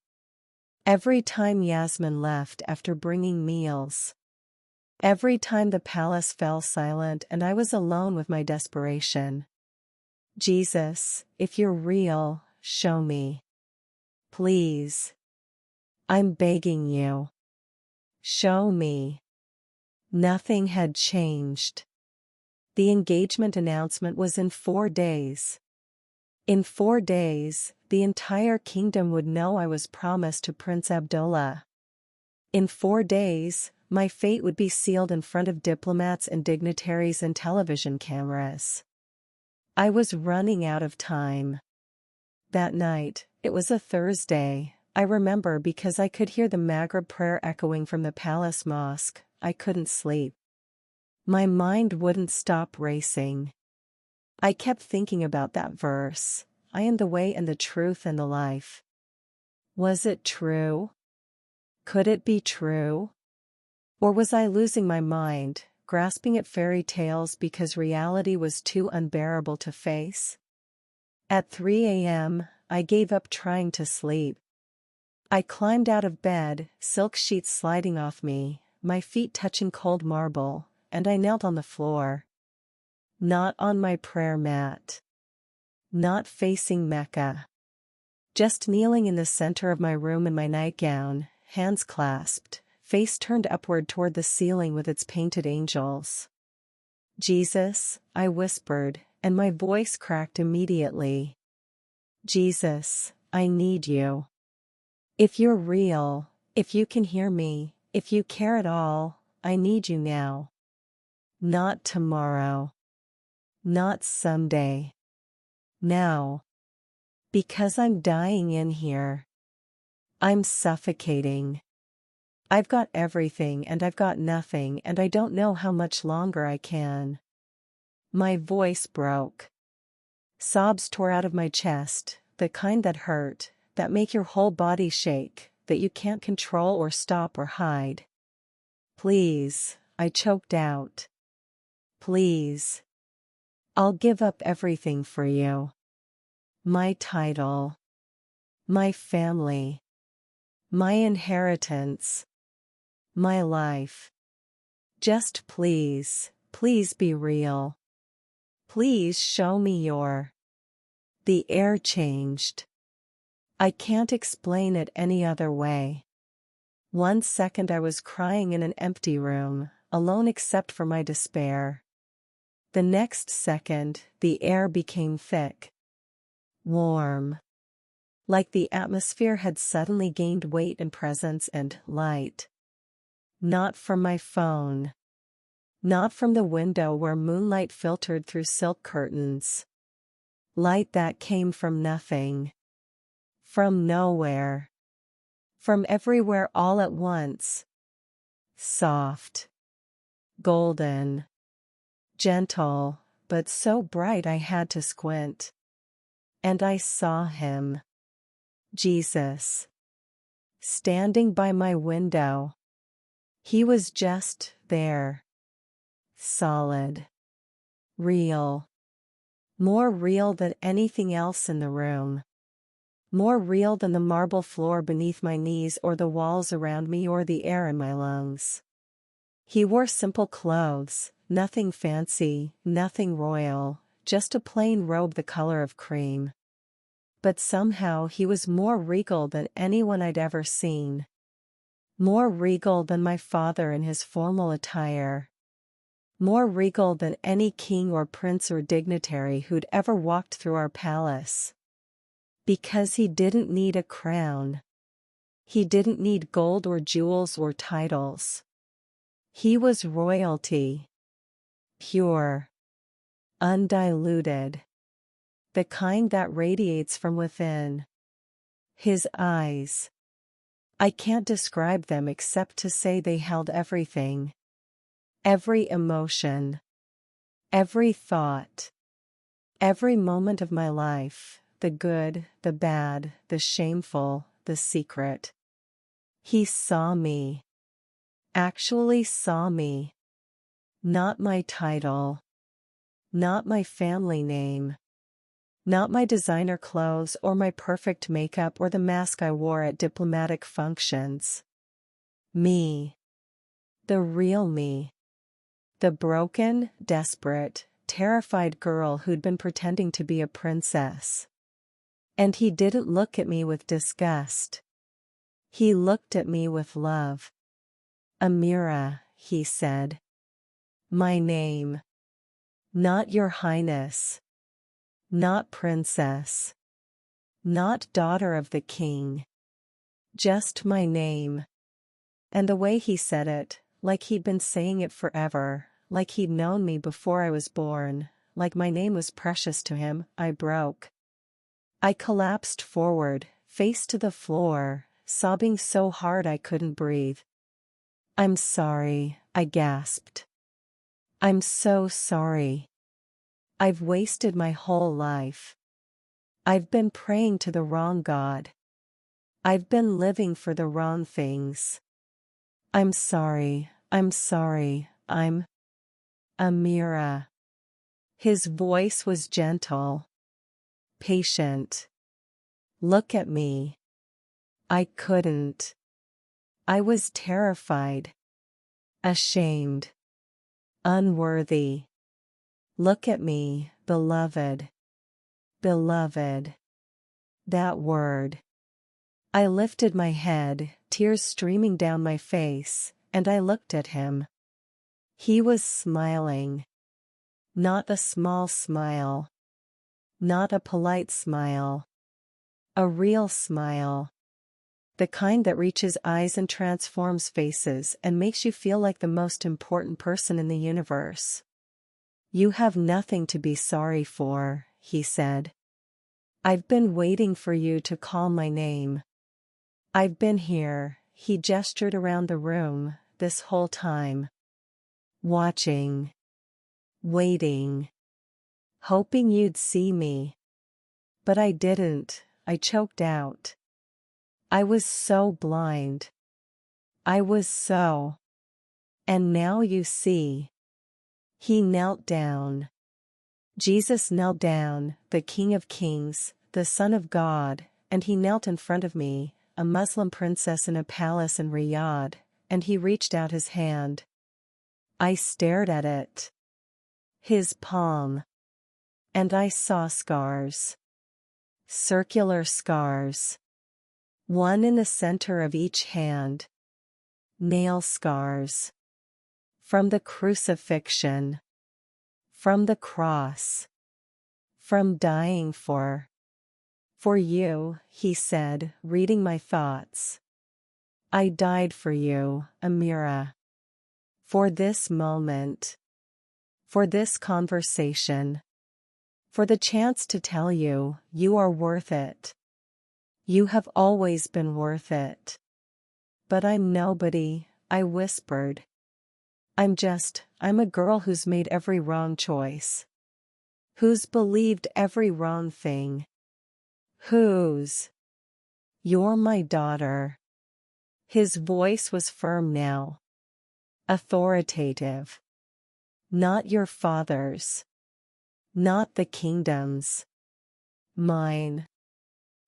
Every time Yasmin left after bringing meals. Every time the palace fell silent and I was alone with my desperation. Jesus, if you're real, show me. Please. I'm begging you. Show me. Nothing had changed. The engagement announcement was in 4 days. In 4 days, the entire kingdom would know I was promised to Prince Abdullah. In 4 days, my fate would be sealed in front of diplomats and dignitaries and television cameras. I was running out of time. That night, it was a Thursday, I remember because I could hear the Maghrib prayer echoing from the palace mosque. I couldn't sleep. My mind wouldn't stop racing. I kept thinking about that verse, I am the way and the truth and the life. Was it true? Could it be true? Or was I losing my mind, grasping at fairy tales because reality was too unbearable to face? At 3 a.m., I gave up trying to sleep. I climbed out of bed, silk sheets sliding off me, my feet touching cold marble, and I knelt on the floor. Not on my prayer mat. Not facing Mecca. Just kneeling in the center of my room in my nightgown, hands clasped, face turned upward toward the ceiling with its painted angels. Jesus, I whispered, and my voice cracked immediately. Jesus, I need you. If you're real, if you can hear me, if you care at all, I need you now. Not tomorrow. Not someday. Now. Because I'm dying in here. I'm suffocating. I've got everything and I've got nothing and I don't know how much longer I can. My voice broke. Sobs tore out of my chest, the kind that hurt, that make your whole body shake, that you can't control or stop or hide. Please, I choked out. Please. I'll give up everything for you. My title. My family. My inheritance. My life. Just please, please be real. Please show me your. The air changed. I can't explain it any other way. 1 second I was crying in an empty room, alone except for my despair. The next second, the air became thick. Warm. Like the atmosphere had suddenly gained weight and presence and light. Not from my phone. Not from the window where moonlight filtered through silk curtains. Light that came from nothing. From nowhere. From everywhere all at once. Soft. Golden. Gentle, but so bright I had to squint. And I saw him. Jesus. Standing by my window. He was just there. Solid. Real. More real than anything else in the room. More real than the marble floor beneath my knees or the walls around me or the air in my lungs. He wore simple clothes, nothing fancy, nothing royal, just a plain robe the color of cream. But somehow he was more regal than anyone I'd ever seen. More regal than my father in his formal attire. More regal than any king or prince or dignitary who'd ever walked through our palace. Because he didn't need a crown. He didn't need gold or jewels or titles. He was royalty. Pure. Undiluted. The kind that radiates from within. His eyes. I can't describe them except to say they held everything. Every emotion. Every thought. Every moment of my life, the good, the bad, the shameful, the secret. He saw me. Actually saw me. Not my title. Not my family name. Not my designer clothes or my perfect makeup or the mask I wore at diplomatic functions. Me. The real me. The broken, desperate, terrified girl who'd been pretending to be a princess. And he didn't look at me with disgust. He looked at me with love. Ameerah, he said. My name. Not your highness. Not princess. Not daughter of the king. Just my name. And the way he said it, like he'd been saying it forever, like he'd known me before I was born, like my name was precious to him, I broke. I collapsed forward, face to the floor, sobbing so hard I couldn't breathe. I'm sorry, I gasped. I'm so sorry. I've wasted my whole life. I've been praying to the wrong God. I've been living for the wrong things. I'm sorry, I'm sorry, I'm Ameerah. His voice was gentle. Patient. Look at me. I couldn't. I was terrified. Ashamed. Unworthy. Look at me, beloved. Beloved. That word. I lifted my head, tears streaming down my face, and I looked at him. He was smiling. Not a small smile. Not a polite smile. A real smile. The kind that reaches eyes and transforms faces and makes you feel like the most important person in the universe. You have nothing to be sorry for, he said. I've been waiting for you to call my name. I've been here, he gestured around the room, this whole time. Watching. Waiting. Hoping you'd see me. But I didn't, I choked out. I was so blind. I was so. And now you see. He knelt down. Jesus knelt down, the King of Kings, the Son of God, and he knelt in front of me, a Muslim princess in a palace in Riyadh, and he reached out his hand. I stared at it. His palm. And I saw scars. Circular scars. One in the center of each hand. Nail scars. From the crucifixion. From the cross. From dying for you, he said, reading my thoughts. I died for you, Ameerah. For this moment. For this conversation. For the chance to tell you, you are worth it. You have always been worth it. But I'm nobody, I whispered. I'm a girl who's made every wrong choice. Who's believed every wrong thing. You're my daughter. His voice was firm now. Authoritative. Not your father's. Not the kingdom's. Mine.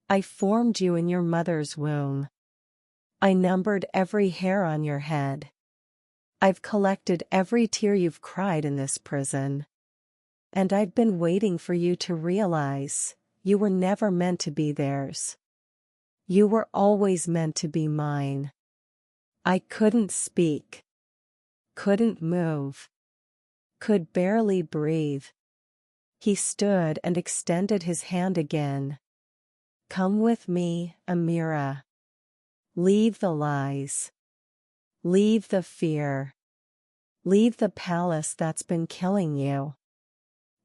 I formed you in your mother's womb. I numbered every hair on your head. I've collected every tear you've cried in this prison. And I've been waiting for you to realize, you were never meant to be theirs. You were always meant to be mine. I couldn't speak. Couldn't move. Could barely breathe. He stood and extended his hand again. Come with me, Ameerah. Leave the lies. Leave the fear. Leave the palace that's been killing you.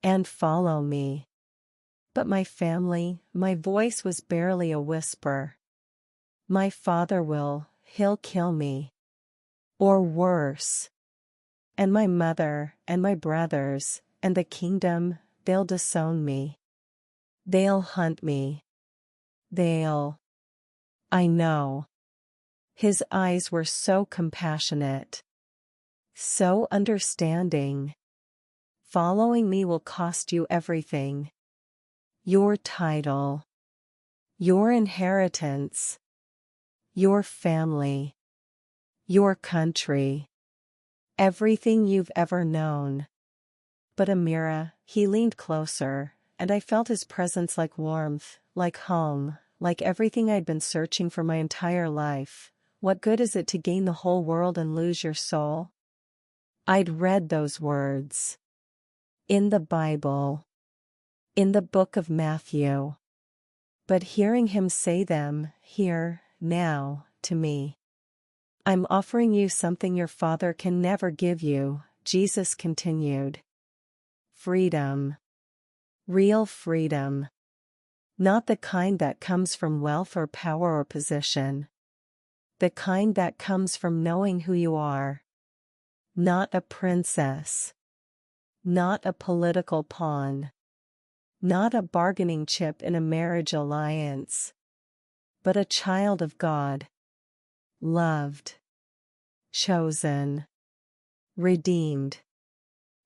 And follow me. But my family, my voice was barely a whisper. My father he'll kill me. Or worse. And my mother, and my brothers, and the kingdom, they'll disown me. They'll hunt me. I know. His eyes were so compassionate. So understanding. Following me will cost you everything. Your title. Your inheritance. Your family. Your country. Everything you've ever known. But Ameerah, he leaned closer, and I felt his presence like warmth, like home, like everything I'd been searching for my entire life. What good is it to gain the whole world and lose your soul? I'd read those words. In the Bible. In the book of Matthew. But hearing him say them, here, now, to me. I'm offering you something your father can never give you, Jesus continued. Freedom. Real freedom. Not the kind that comes from wealth or power or position. The kind that comes from knowing who you are. Not a princess. Not a political pawn. Not a bargaining chip in a marriage alliance. But a child of God. Loved. Chosen. Redeemed.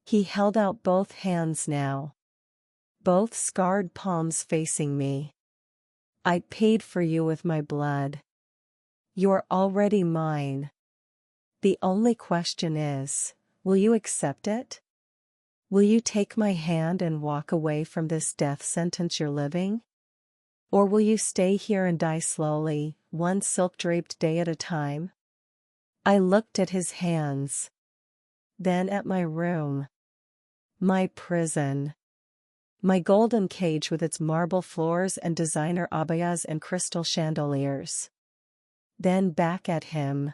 He held out both hands now. Both scarred palms facing me. I paid for you with my blood. You're already mine. The only question is, will you accept it? Will you take my hand and walk away from this death sentence you're living? Or will you stay here and die slowly, one silk-draped day at a time? I looked at his hands. Then at my room. My prison. My golden cage with its marble floors and designer abayas and crystal chandeliers. Then back at him.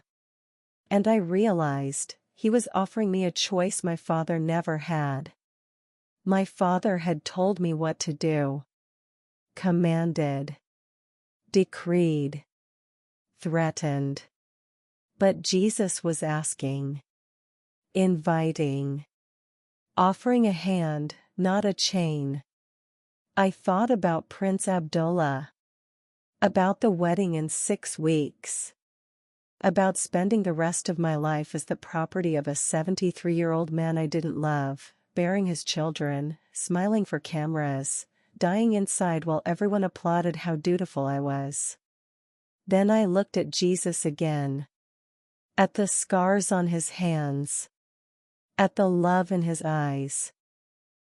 And I realized, he was offering me a choice my father never had. My father had told me what to do. Commanded. Decreed. Threatened. But Jesus was asking, inviting, offering a hand, not a chain. I thought about Prince Abdullah, about the wedding in 6 weeks, about spending the rest of my life as the property of a 73-year-old man I didn't love, bearing his children, smiling for cameras, dying inside while everyone applauded how dutiful I was. Then I looked at Jesus again. At the scars on his hands. At the love in his eyes.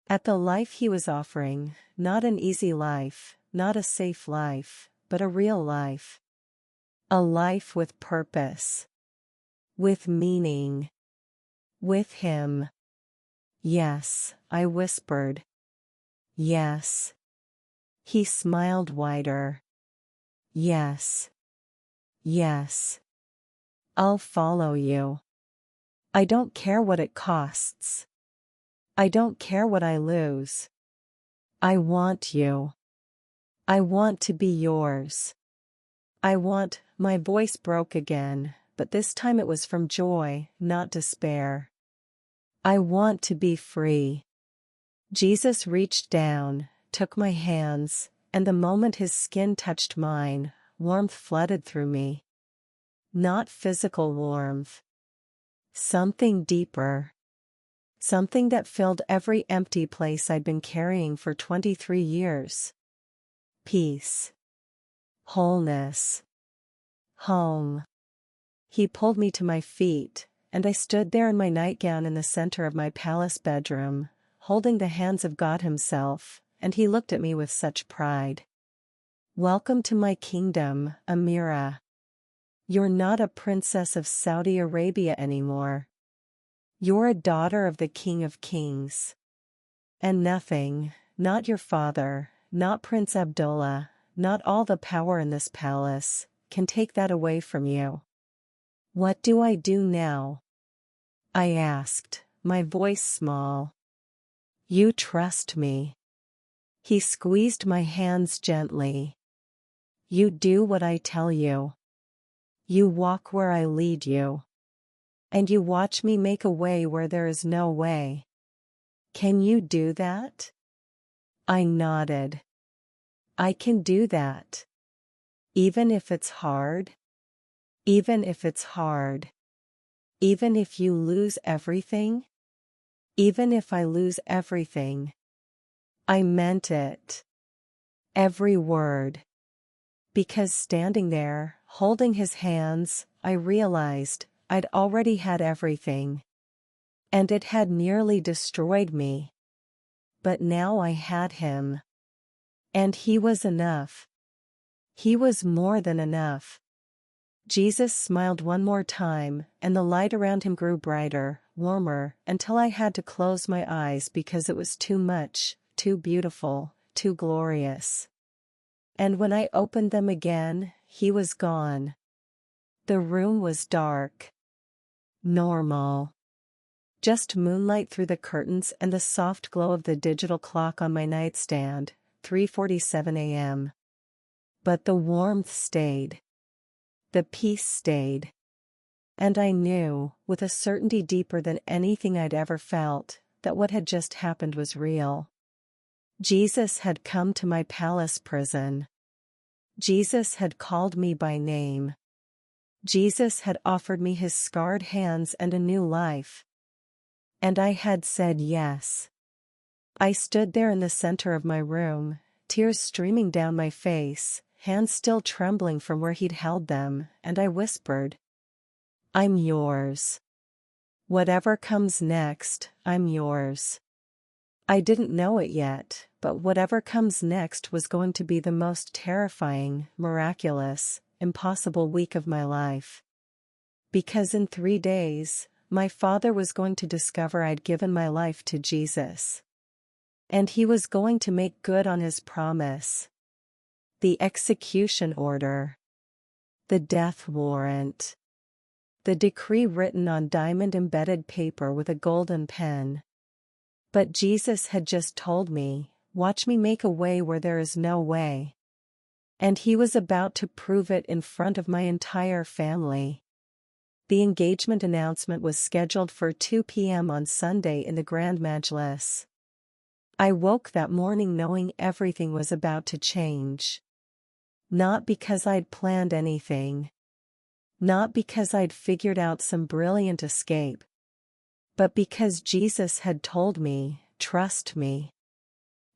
At the life he was offering, not an easy life, not a safe life, but a real life. A life with purpose. With meaning. With him. Yes, I whispered. Yes. He smiled wider. Yes. Yes. I'll follow you. I don't care what it costs. I don't care what I lose. I want you. I want to be yours. My voice broke again, but this time it was from joy, not despair. I want to be free. Jesus reached down, took my hands, and the moment his skin touched mine, warmth flooded through me. Not physical warmth. Something deeper. Something that filled every empty place I'd been carrying for 23 years. Peace. Wholeness. Home. He pulled me to my feet, and I stood there in my nightgown in the center of my palace bedroom, holding the hands of God himself, and he looked at me with such pride. Welcome to my kingdom, Ameerah. You're not a princess of Saudi Arabia anymore. You're a daughter of the King of Kings. And nothing, not your father, not Prince Abdullah, not all the power in this palace, can take that away from you. What do I do now? I asked, my voice small. You trust me. He squeezed my hands gently. You do what I tell you. You walk where I lead you. And you watch me make a way where there is no way. Can you do that? I nodded. I can do that. Even if it's hard? Even if it's hard. Even if you lose everything? Even if I lose everything. I meant it. Every word. Because standing there, holding his hands, I realized I'd already had everything. And it had nearly destroyed me. But now I had him. And he was enough. He was more than enough. Jesus smiled one more time, and the light around him grew brighter, warmer, until I had to close my eyes because it was too much, too beautiful, too glorious. And when I opened them again, he was gone. The room was dark. Normal. Just moonlight through the curtains and the soft glow of the digital clock on my nightstand, 3:47 a.m. But the warmth stayed. The peace stayed. And I knew, with a certainty deeper than anything I'd ever felt, that what had just happened was real. Jesus had come to my palace prison. Jesus had called me by name. Jesus had offered me his scarred hands and a new life. And I had said yes. I stood there in the center of my room, tears streaming down my face, hands still trembling from where he'd held them, and I whispered, I'm yours. Whatever comes next, I'm yours. I didn't know it yet, but whatever comes next was going to be the most terrifying, miraculous, impossible week of my life. Because in 3 days, my father was going to discover I'd given my life to Jesus. And he was going to make good on his promise. The execution order. The death warrant. The decree written on diamond-embedded paper with a golden pen. But Jesus had just told me, watch me make a way where there is no way. And he was about to prove it in front of my entire family. The engagement announcement was scheduled for 2 p.m. on Sunday in the Grand Majlis. I woke that morning knowing everything was about to change. Not because I'd planned anything. Not because I'd figured out some brilliant escape. But because Jesus had told me, trust me.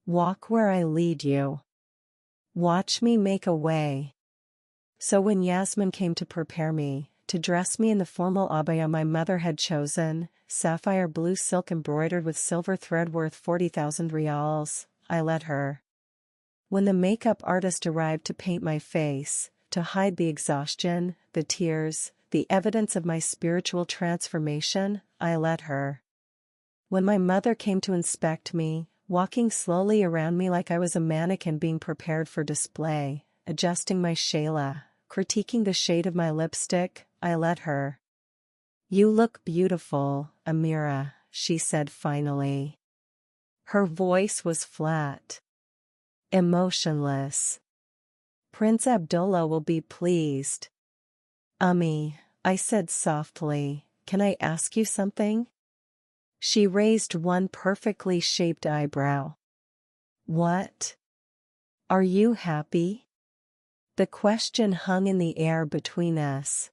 Walk where I lead you. Watch me make a way. So when Yasmin came to prepare me, to dress me in the formal abaya my mother had chosen, sapphire blue silk embroidered with silver thread worth 40,000 rials, I let her. When the makeup artist arrived to paint my face, to hide the exhaustion, the tears, the evidence of my spiritual transformation, I let her. When my mother came to inspect me, walking slowly around me like I was a mannequin being prepared for display, adjusting my shayla, critiquing the shade of my lipstick, I let her. You look beautiful, Ameerah, she said finally. Her voice was flat. Emotionless. Prince Abdullah will be pleased. I said softly, can I ask you something? She raised one perfectly shaped eyebrow. What? Are you happy? The question hung in the air between us.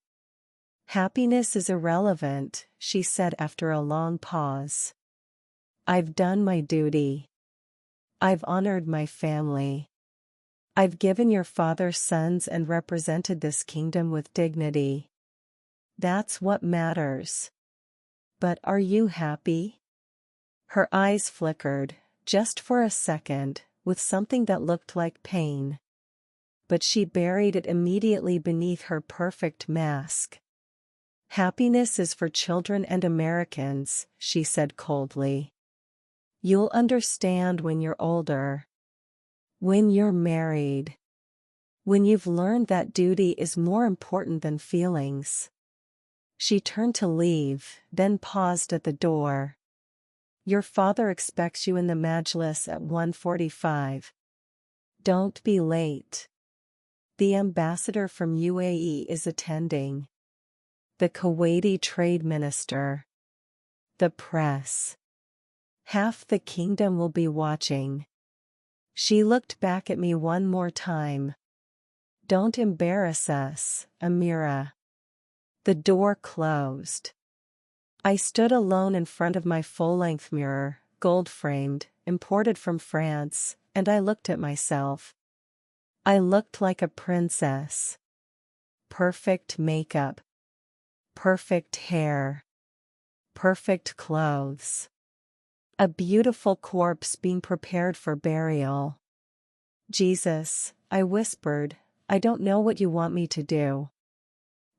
Happiness is irrelevant, she said after a long pause. I've done my duty. I've honored my family. I've given your father sons and represented this kingdom with dignity. That's what matters. But are you happy? Her eyes flickered, just for a second, with something that looked like pain. But she buried it immediately beneath her perfect mask. Happiness is for children and Americans, she said coldly. You'll understand when you're older. When you're married. When you've learned that duty is more important than feelings. She turned to leave, then paused at the door. Your father expects you in the Majlis at 1:45. Don't be late. The ambassador from UAE is attending. The Kuwaiti trade minister. The press. Half the kingdom will be watching. She looked back at me one more time. Don't embarrass us, Ameerah. The door closed. I stood alone in front of my full-length mirror, gold-framed, imported from France, and I looked at myself. I looked like a princess. Perfect makeup. Perfect hair. Perfect clothes. A beautiful corpse being prepared for burial. Jesus, I whispered, I don't know what you want me to do.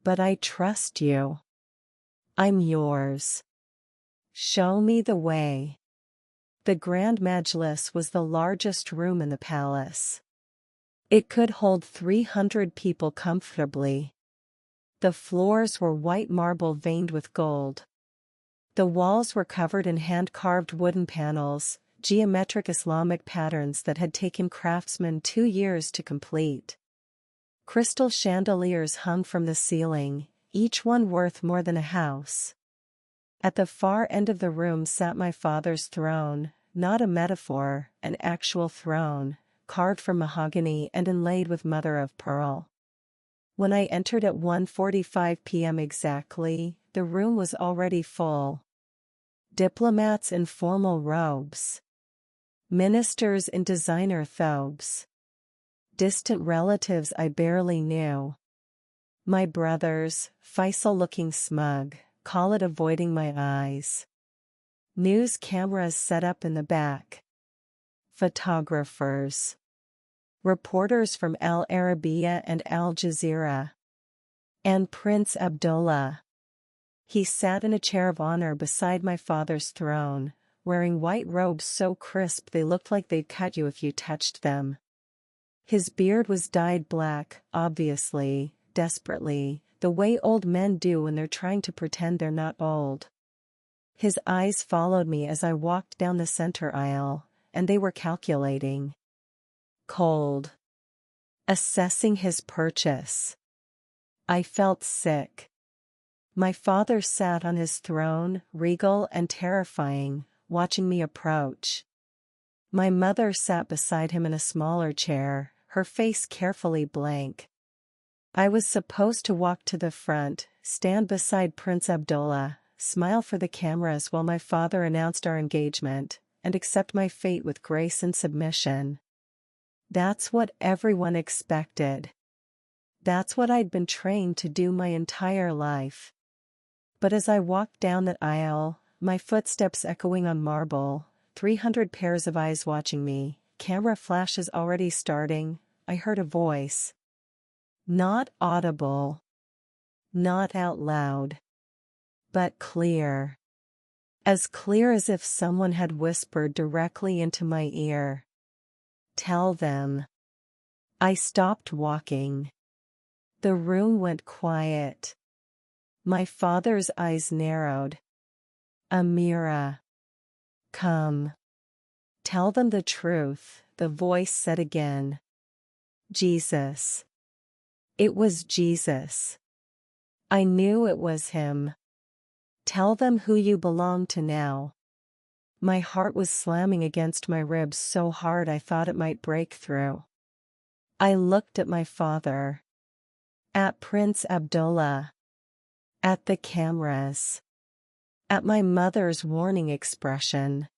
But I trust you. I'm yours. Show me the way. The Grand Majlis was the largest room in the palace. It could hold 300 people comfortably. The floors were white marble veined with gold. The walls were covered in hand-carved wooden panels, geometric Islamic patterns that had taken craftsmen 2 years to complete. Crystal chandeliers hung from the ceiling, each one worth more than a house. At the far end of the room sat my father's throne, not a metaphor, an actual throne, carved from mahogany and inlaid with mother of pearl. When I entered at 1:45 p.m. exactly, the room was already full. Diplomats in formal robes. Ministers in designer thobes. Distant relatives I barely knew. My brothers, Faisal looking smug, Khalid avoiding my eyes. News cameras set up in the back. Photographers. Reporters from Al Arabiya and Al Jazeera. And Prince Abdullah. He sat in a chair of honor beside my father's throne, wearing white robes so crisp they looked like they'd cut you if you touched them. His beard was dyed black, obviously, desperately, the way old men do when they're trying to pretend they're not old. His eyes followed me as I walked down the center aisle, and they were calculating. Cold. Assessing his purchase. I felt sick. My father sat on his throne, regal and terrifying, watching me approach. My mother sat beside him in a smaller chair, her face carefully blank. I was supposed to walk to the front, stand beside Prince Abdullah, smile for the cameras while my father announced our engagement, and accept my fate with grace and submission. That's what everyone expected. That's what I'd been trained to do my entire life. But as I walked down that aisle, my footsteps echoing on marble, 300 pairs of eyes watching me, camera flashes already starting, I heard a voice. Not audible. Not out loud. But clear. As clear as if someone had whispered directly into my ear. Tell them. I stopped walking. The room went quiet. My father's eyes narrowed. Ameerah. Come. Tell them the truth, the voice said again. Jesus. It was Jesus. I knew it was him. Tell them who you belong to now. My heart was slamming against my ribs so hard I thought it might break through. I looked at my father. At Prince Abdullah. At the cameras. At my mother's warning expression.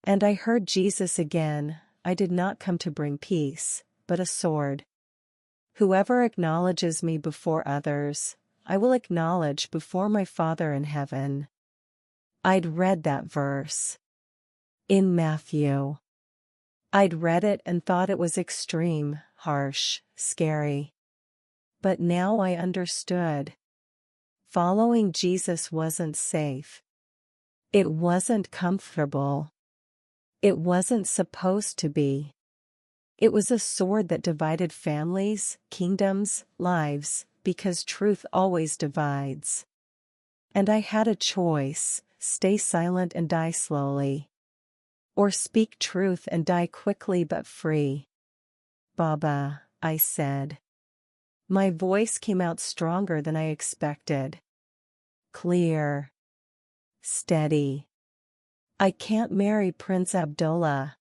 And I heard Jesus again. I did not come to bring peace, but a sword. Whoever acknowledges me before others, I will acknowledge before my Father in heaven. I'd read that verse. In Matthew. I'd read it and thought it was extreme, harsh, scary. But now I understood. Following Jesus wasn't safe. It wasn't comfortable. It wasn't supposed to be. It was a sword that divided families, kingdoms, lives, because truth always divides. And I had a choice, stay silent and die slowly. Or speak truth and die quickly but free. Baba, I said. My voice came out stronger than I expected. Clear. Steady. I can't marry Prince Abdullah.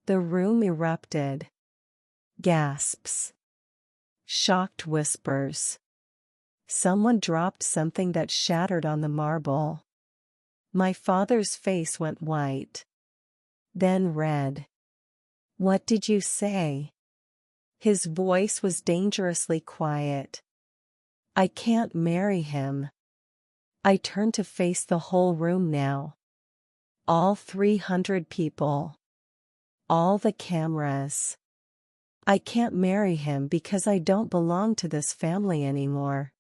The room erupted. Gasps. Shocked whispers. Someone dropped something that shattered on the marble. My father's face went white. Then red. What did you say? His voice was dangerously quiet. I can't marry him. I turned to face the whole room now. All 300 people. All the cameras. I can't marry him because I don't belong to this family anymore.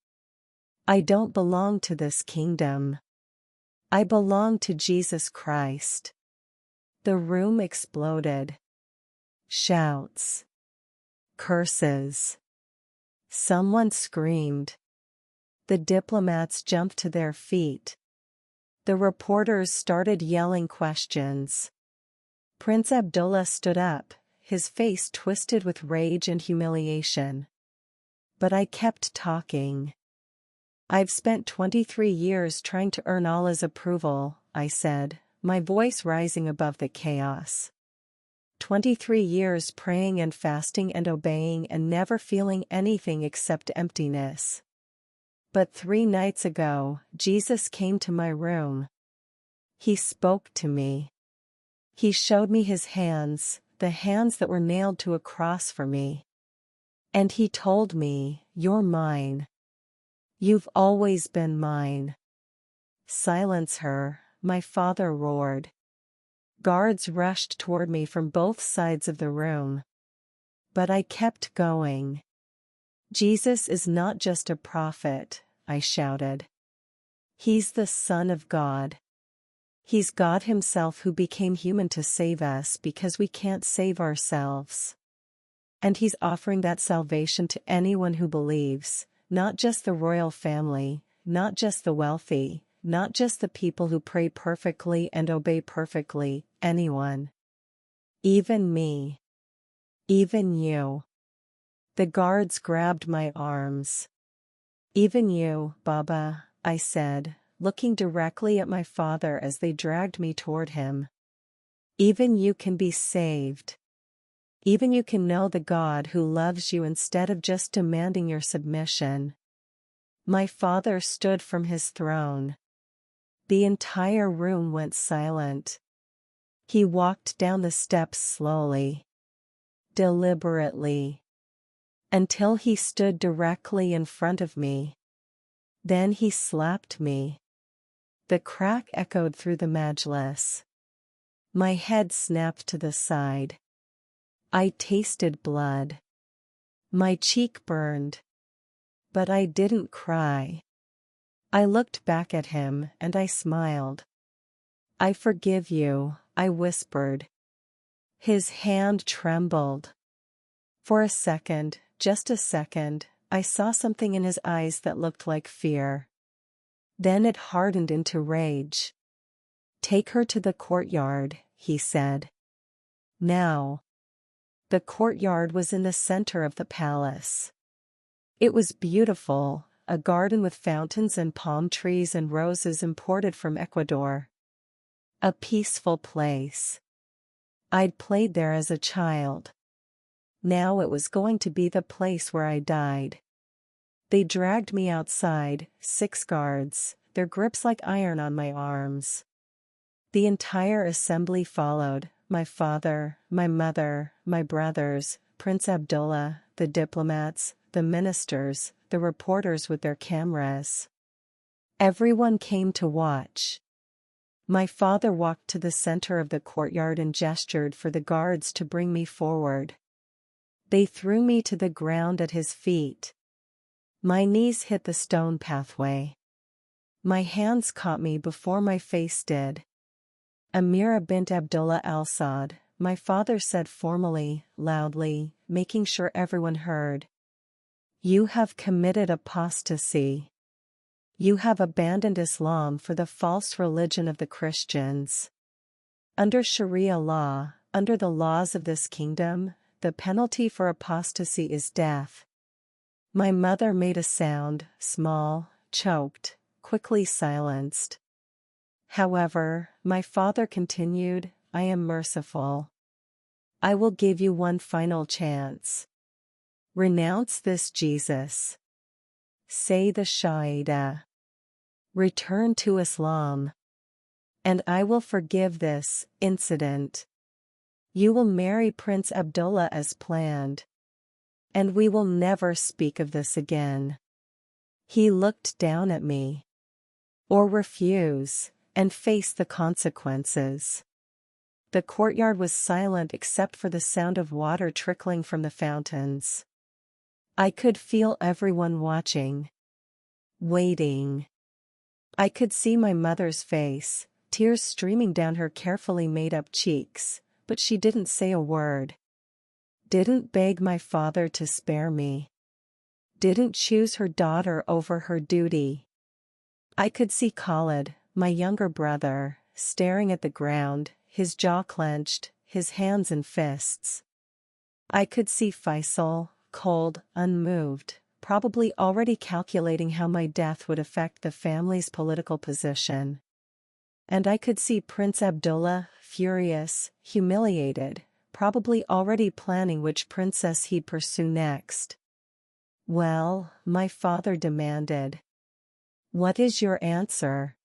I don't belong to this kingdom. I belong to Jesus Christ. The room exploded. Shouts. Curses. Someone screamed. The diplomats jumped to their feet. The reporters started yelling questions. Prince Abdullah stood up, his face twisted with rage and humiliation. But I kept talking. I've spent 23 years trying to earn Allah's approval, I said, my voice rising above the chaos. 23 years praying and fasting and obeying and never feeling anything except emptiness. But 3 nights ago, Jesus came to my room. He spoke to me. He showed me his hands, the hands that were nailed to a cross for me. And he told me, "You're mine. You've always been mine." Silence her, my father roared. Guards rushed toward me from both sides of the room. But I kept going. Jesus is not just a prophet, I shouted. He's the Son of God. He's God himself who became human to save us because we can't save ourselves. And he's offering that salvation to anyone who believes, not just the royal family, not just the wealthy, not just the people who pray perfectly and obey perfectly, anyone. Even me. Even you. The guards grabbed my arms. Even you, Baba, I said, looking directly at my father as they dragged me toward him. Even you can be saved. Even you can know the God who loves you instead of just demanding your submission. My father stood from his throne. The entire room went silent. He walked down the steps slowly, deliberately, until he stood directly in front of me. Then he slapped me. The crack echoed through the majlis. My head snapped to the side. I tasted blood. My cheek burned. But I didn't cry. I looked back at him and I smiled. I forgive you, I whispered. His hand trembled. For a second, just a second, I saw something in his eyes that looked like fear. Then it hardened into rage. Take her to the courtyard, he said. Now. The courtyard was in the center of the palace. It was beautiful, a garden with fountains and palm trees and roses imported from Ecuador. A peaceful place. I'd played there as a child. Now it was going to be the place where I died. They dragged me outside, 6 guards, their grips like iron on my arms. The entire assembly followed, my father, my mother, my brothers, Prince Abdullah, the diplomats, the ministers, the reporters with their cameras. Everyone came to watch. My father walked to the center of the courtyard and gestured for the guards to bring me forward. They threw me to the ground at his feet. My knees hit the stone pathway. My hands caught me before my face did. Ameerah bint Abdullah al-Saud, my father said formally, loudly, making sure everyone heard. You have committed apostasy. You have abandoned Islam for the false religion of the Christians. Under Sharia law, under the laws of this kingdom, the penalty for apostasy is death. My mother made a sound, small, choked, quickly silenced. However, my father continued, I am merciful. I will give you one final chance. Renounce this Jesus. Say the Shahada. Return to Islam. And I will forgive this incident. You will marry Prince Abdullah as planned. And we will never speak of this again. He looked down at me. Or refuse, and face the consequences. The courtyard was silent except for the sound of water trickling from the fountains. I could feel everyone watching. Waiting. I could see my mother's face, tears streaming down her carefully made-up cheeks, but she didn't say a word. Didn't beg my father to spare me. Didn't choose her daughter over her duty. I could see Khalid, my younger brother, staring at the ground, his jaw clenched, his hands in fists. I could see Faisal, cold, unmoved, probably already calculating how my death would affect the family's political position. And I could see Prince Abdullah, furious, humiliated, probably already planning which princess he'd pursue next. Well, my father demanded. What is your answer?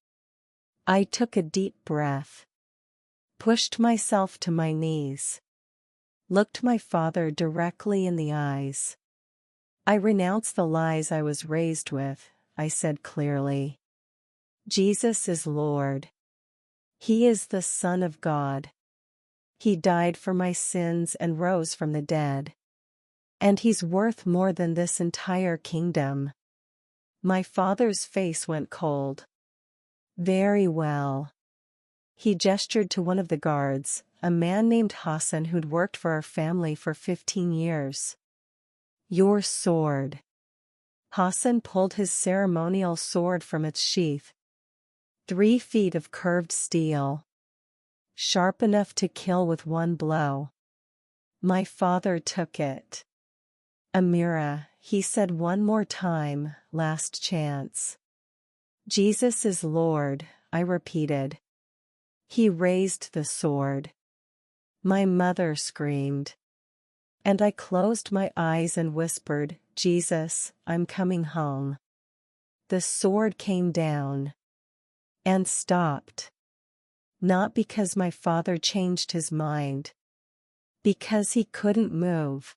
I took a deep breath. Pushed myself to my knees. Looked my father directly in the eyes. I renounce the lies I was raised with, I said clearly. Jesus is Lord. He is the Son of God. He died for my sins and rose from the dead. And he's worth more than this entire kingdom. My father's face went cold. Very well. He gestured to one of the guards, a man named Hassan who'd worked for our family for 15 years. Your sword. Hassan pulled his ceremonial sword from its sheath. 3 feet of curved steel. Sharp enough to kill with one blow. My father took it. Ameerah, he said one more time, last chance. Jesus is Lord, I repeated. He raised the sword. My mother screamed. And I closed my eyes and whispered, Jesus, I'm coming home. The sword came down. And stopped. Not because my father changed his mind. Because he couldn't move.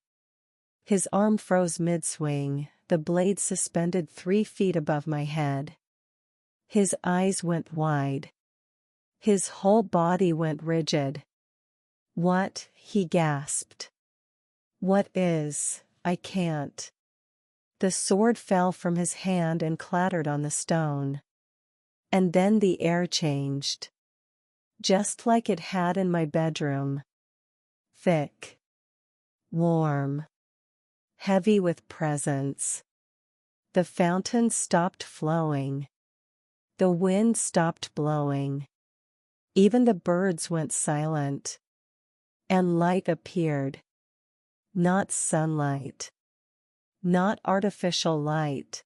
His arm froze mid-swing, the blade suspended 3 feet above my head. His eyes went wide. His whole body went rigid. What? He gasped. What is? I can't. The sword fell from his hand and clattered on the stone. And then the air changed. Just like it had in my bedroom. Thick. Warm. Heavy with presence. The fountain stopped flowing. The wind stopped blowing. Even the birds went silent. And light appeared. Not sunlight. Not artificial light.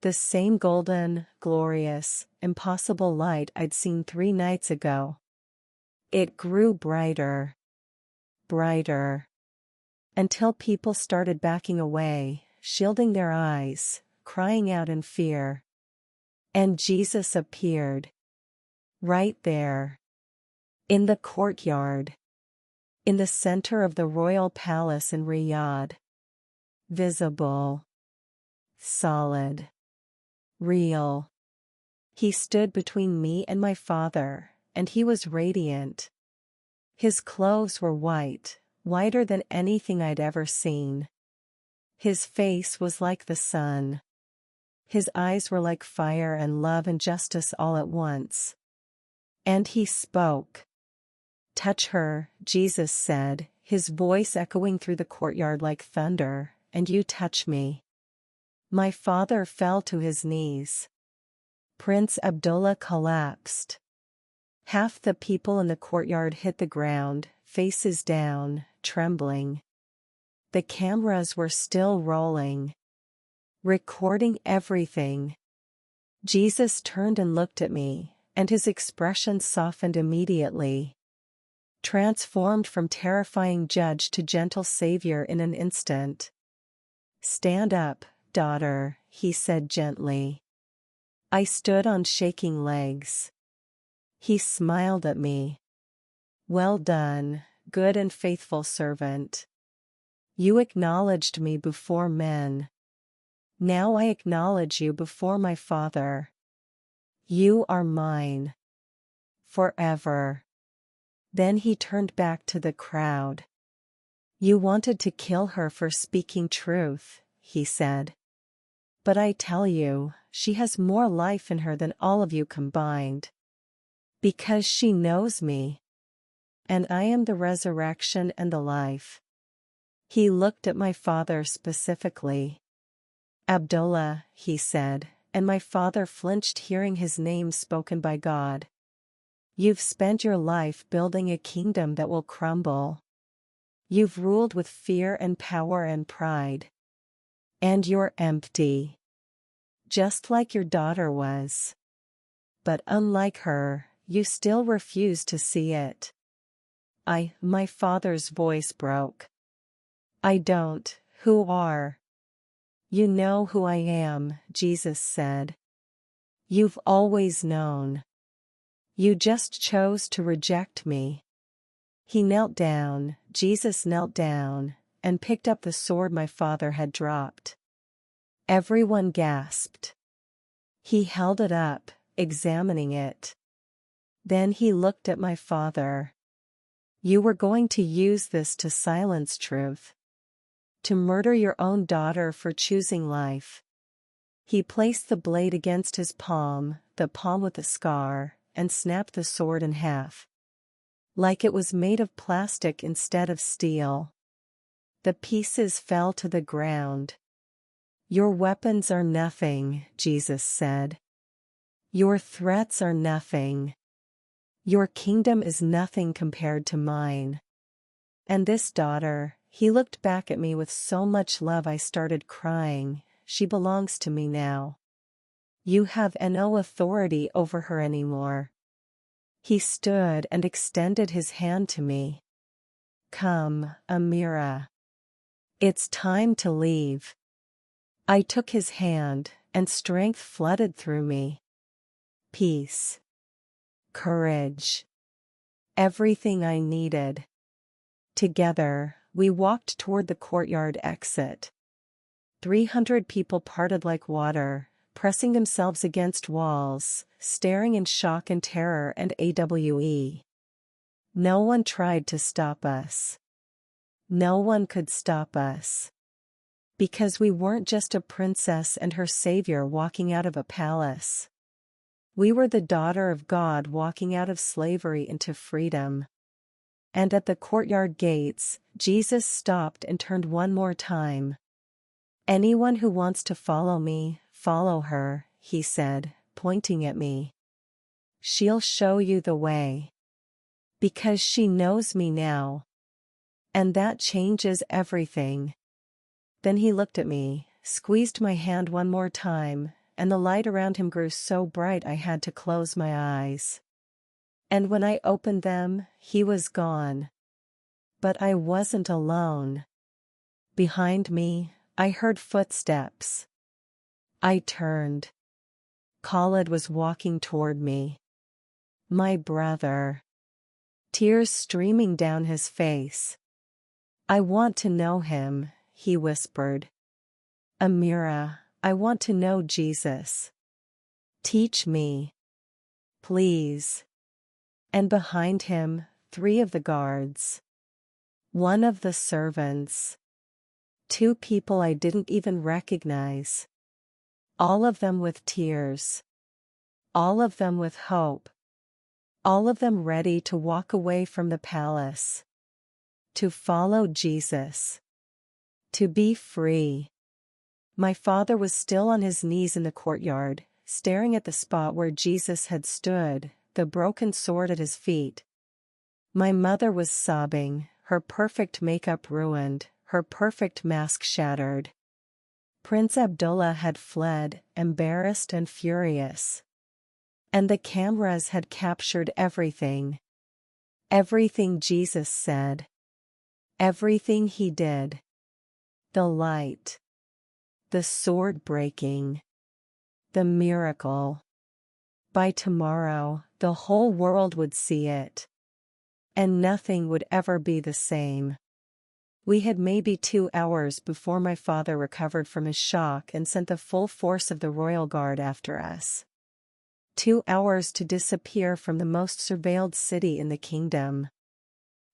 The same golden, glorious, impossible light I'd seen 3 nights ago. It grew brighter. Brighter. Until people started backing away, shielding their eyes, crying out in fear. And Jesus appeared. Right there. In the courtyard. In the center of the royal palace in Riyadh. Visible. Solid. Real. He stood between me and my father, and he was radiant. His clothes were white, whiter than anything I'd ever seen. His face was like the sun. His eyes were like fire and love and justice all at once. And he spoke. Touch her, Jesus said, his voice echoing through the courtyard like thunder, and you touch me. My father fell to his knees. Prince Abdullah collapsed. Half the people in the courtyard hit the ground, faces down, trembling. The cameras were still rolling. Recording everything. Jesus turned and looked at me, and his expression softened immediately. Transformed from terrifying judge to gentle savior in an instant. Stand up, daughter, he said gently. I stood on shaking legs. He smiled at me. Well done, good and faithful servant. You acknowledged me before men. Now I acknowledge you before my Father. You are mine. Forever. Then he turned back to the crowd. You wanted to kill her for speaking truth, he said. But I tell you, she has more life in her than all of you combined. Because she knows me. And I am the resurrection and the life. He looked at my father specifically. Abdullah, he said, and my father flinched hearing his name spoken by God. You've spent your life building a kingdom that will crumble. You've ruled with fear and power and pride. And you're empty. Just like your daughter was. But unlike her, you still refuse to see it. My father's voice broke. I don't, who are? You know who I am, Jesus said. You've always known. You just chose to reject me. He knelt down, Jesus knelt down, and picked up the sword my father had dropped. Everyone gasped. He held it up, examining it. Then he looked at my father. You were going to use this to silence truth. To murder your own daughter for choosing life. He placed the blade against his palm, the palm with a scar, and snapped the sword in half. Like it was made of plastic instead of steel. The pieces fell to the ground. Your weapons are nothing, Jesus said. Your threats are nothing. Your kingdom is nothing compared to mine. And this daughter, he looked back at me with so much love I started crying, she belongs to me now. You have no authority over her anymore. He stood and extended his hand to me. Come, Ameerah. It's time to leave. I took his hand, and strength flooded through me. Peace. Courage. Everything I needed. Together, we walked toward the courtyard exit. 300 people parted like water, pressing themselves against walls, staring in shock and terror and AWE. No one tried to stop us. No one could stop us. Because we weren't just a princess and her savior walking out of a palace. We were the daughter of God walking out of slavery into freedom. And at the courtyard gates, Jesus stopped and turned one more time. Anyone who wants to follow me, follow her, he said, pointing at me. She'll show you the way. Because she knows me now. And that changes everything. Then he looked at me, squeezed my hand one more time, and the light around him grew so bright I had to close my eyes. And when I opened them, he was gone. But I wasn't alone. Behind me, I heard footsteps. I turned. Khalid was walking toward me. My brother. Tears streaming down his face. I want to know him, he whispered. Ameerah, I want to know Jesus. Teach me. Please. And behind him, 3 of the guards. 1 of the servants. 2 people I didn't even recognize. All of them with tears. All of them with hope. All of them ready to walk away from the palace. To follow Jesus. To be free. My father was still on his knees in the courtyard, staring at the spot where Jesus had stood, the broken sword at his feet. My mother was sobbing, her perfect makeup ruined, her perfect mask shattered. Prince Abdullah had fled, embarrassed and furious. And the cameras had captured everything. Everything Jesus said. Everything he did. The light. The sword breaking. The miracle. By tomorrow, the whole world would see it. And nothing would ever be the same. We had maybe 2 hours before my father recovered from his shock and sent the full force of the royal guard after us. 2 hours to disappear from the most surveilled city in the kingdom.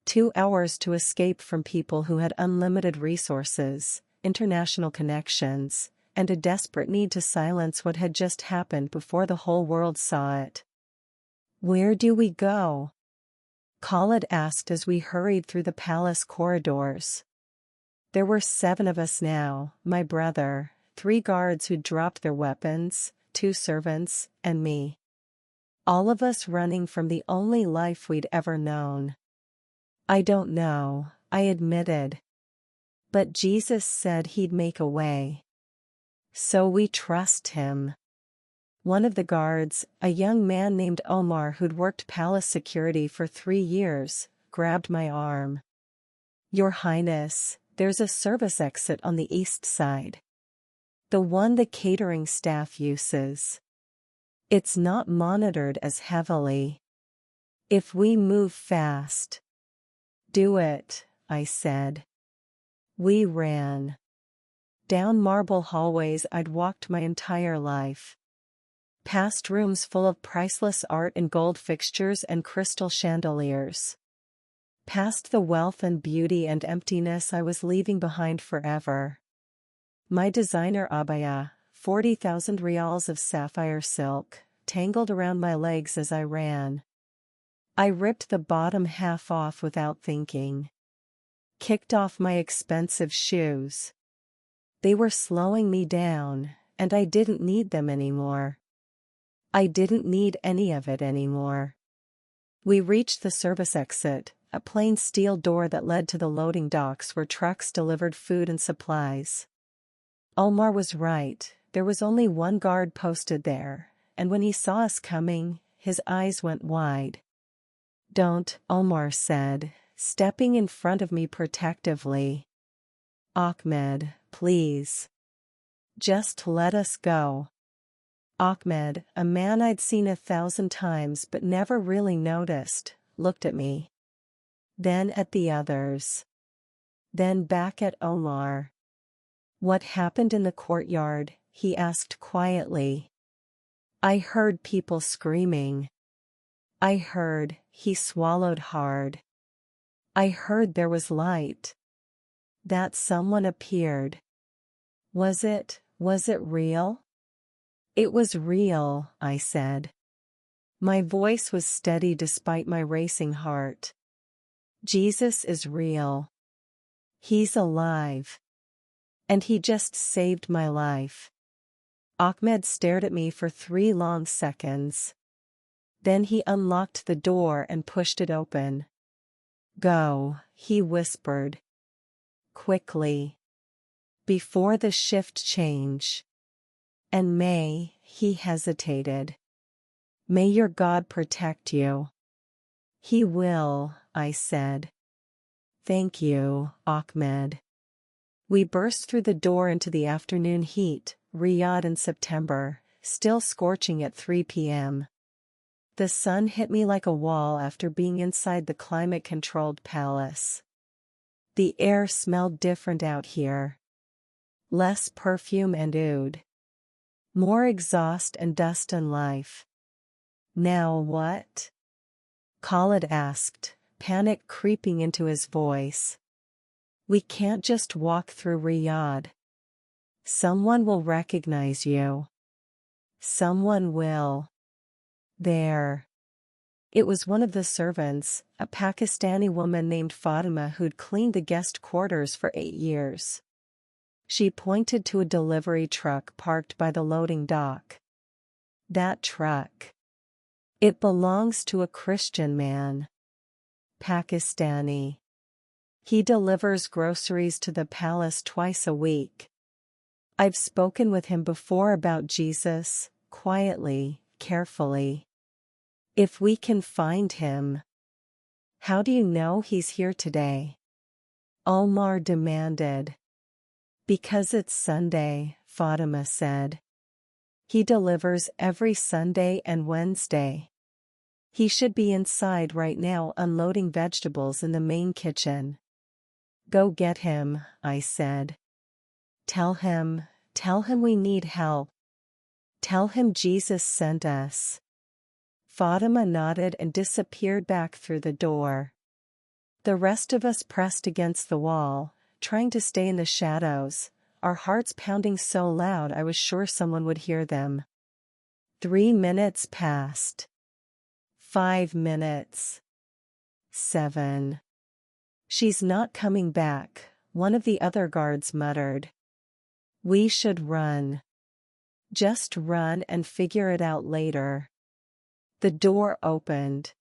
2 hours to escape from people who had unlimited resources, international connections, and a desperate need to silence what had just happened before the whole world saw it. Where do we go? Khalid asked as we hurried through the palace corridors. There were 7 of us now, my brother, 3 guards who'd dropped their weapons, 2 servants, and me. All of us running from the only life we'd ever known. I don't know, I admitted. But Jesus said he'd make a way. So we trust him. One of the guards, a young man named Omar who'd worked palace security for 3 years, grabbed my arm. Your Highness, there's a service exit on the east side. The one the catering staff uses. It's not monitored as heavily. If we move fast. Do it, I said. We ran. Down marble hallways I'd walked my entire life. Past rooms full of priceless art and gold fixtures and crystal chandeliers. Past the wealth and beauty and emptiness I was leaving behind forever. My designer abaya, 40,000 rials of sapphire silk, tangled around my legs as I ran. I ripped the bottom half off without thinking. Kicked off my expensive shoes. They were slowing me down, and I didn't need them anymore. I didn't need any of it anymore. We reached the service exit, a plain steel door that led to the loading docks where trucks delivered food and supplies. Omar was right, there was only one guard posted there, and when he saw us coming, his eyes went wide. "Don't," Omar said, stepping in front of me protectively. "Ahmed, please. Just let us go." Ahmed, a man I'd seen 1,000 times but never really noticed, looked at me. Then at the others. Then back at Omar. "What happened in the courtyard?" he asked quietly. "I heard people screaming. I heard," he swallowed hard. "I heard there was light. That someone appeared. Was it real?" "It was real," I said. My voice was steady despite my racing heart. "Jesus is real. He's alive. And he just saved my life." Ahmed stared at me for 3 long seconds. Then he unlocked the door and pushed it open. "Go," he whispered. "Quickly. Before the shift change. And he hesitated. "May your God protect you." "He will," I said. "Thank you, Ahmed." We burst through the door into the afternoon heat, Riyadh in September, still scorching at 3 p.m. The sun hit me like a wall after being inside the climate-controlled palace. The air smelled different out here. Less perfume and oud. More exhaust and dust and life. "Now what?" Khalid asked, panic creeping into his voice. "We can't just walk through Riyadh. Someone will recognize you. Someone will." There. It was one of the servants, a Pakistani woman named Fatima who'd cleaned the guest quarters for 8 years. She pointed to a delivery truck parked by the loading dock. "That truck. It belongs to a Christian man. Pakistani. He delivers groceries to the palace twice a week. I've spoken with him before about Jesus, quietly, carefully. If we can find him." "How do you know he's here today?" Omar demanded. "Because it's Sunday," Fatima said. "He delivers every Sunday and Wednesday. He should be inside right now unloading vegetables in the main kitchen." "Go get him," I said. Tell him we need help. Tell him Jesus sent us." Fatima nodded and disappeared back through the door. The rest of us pressed against the wall, trying to stay in the shadows, our hearts pounding so loud I was sure someone would hear them. 3 minutes passed. 5 minutes. 7. "She's not coming back," one of the other guards muttered. "We should run. Just run and figure it out later." The door opened.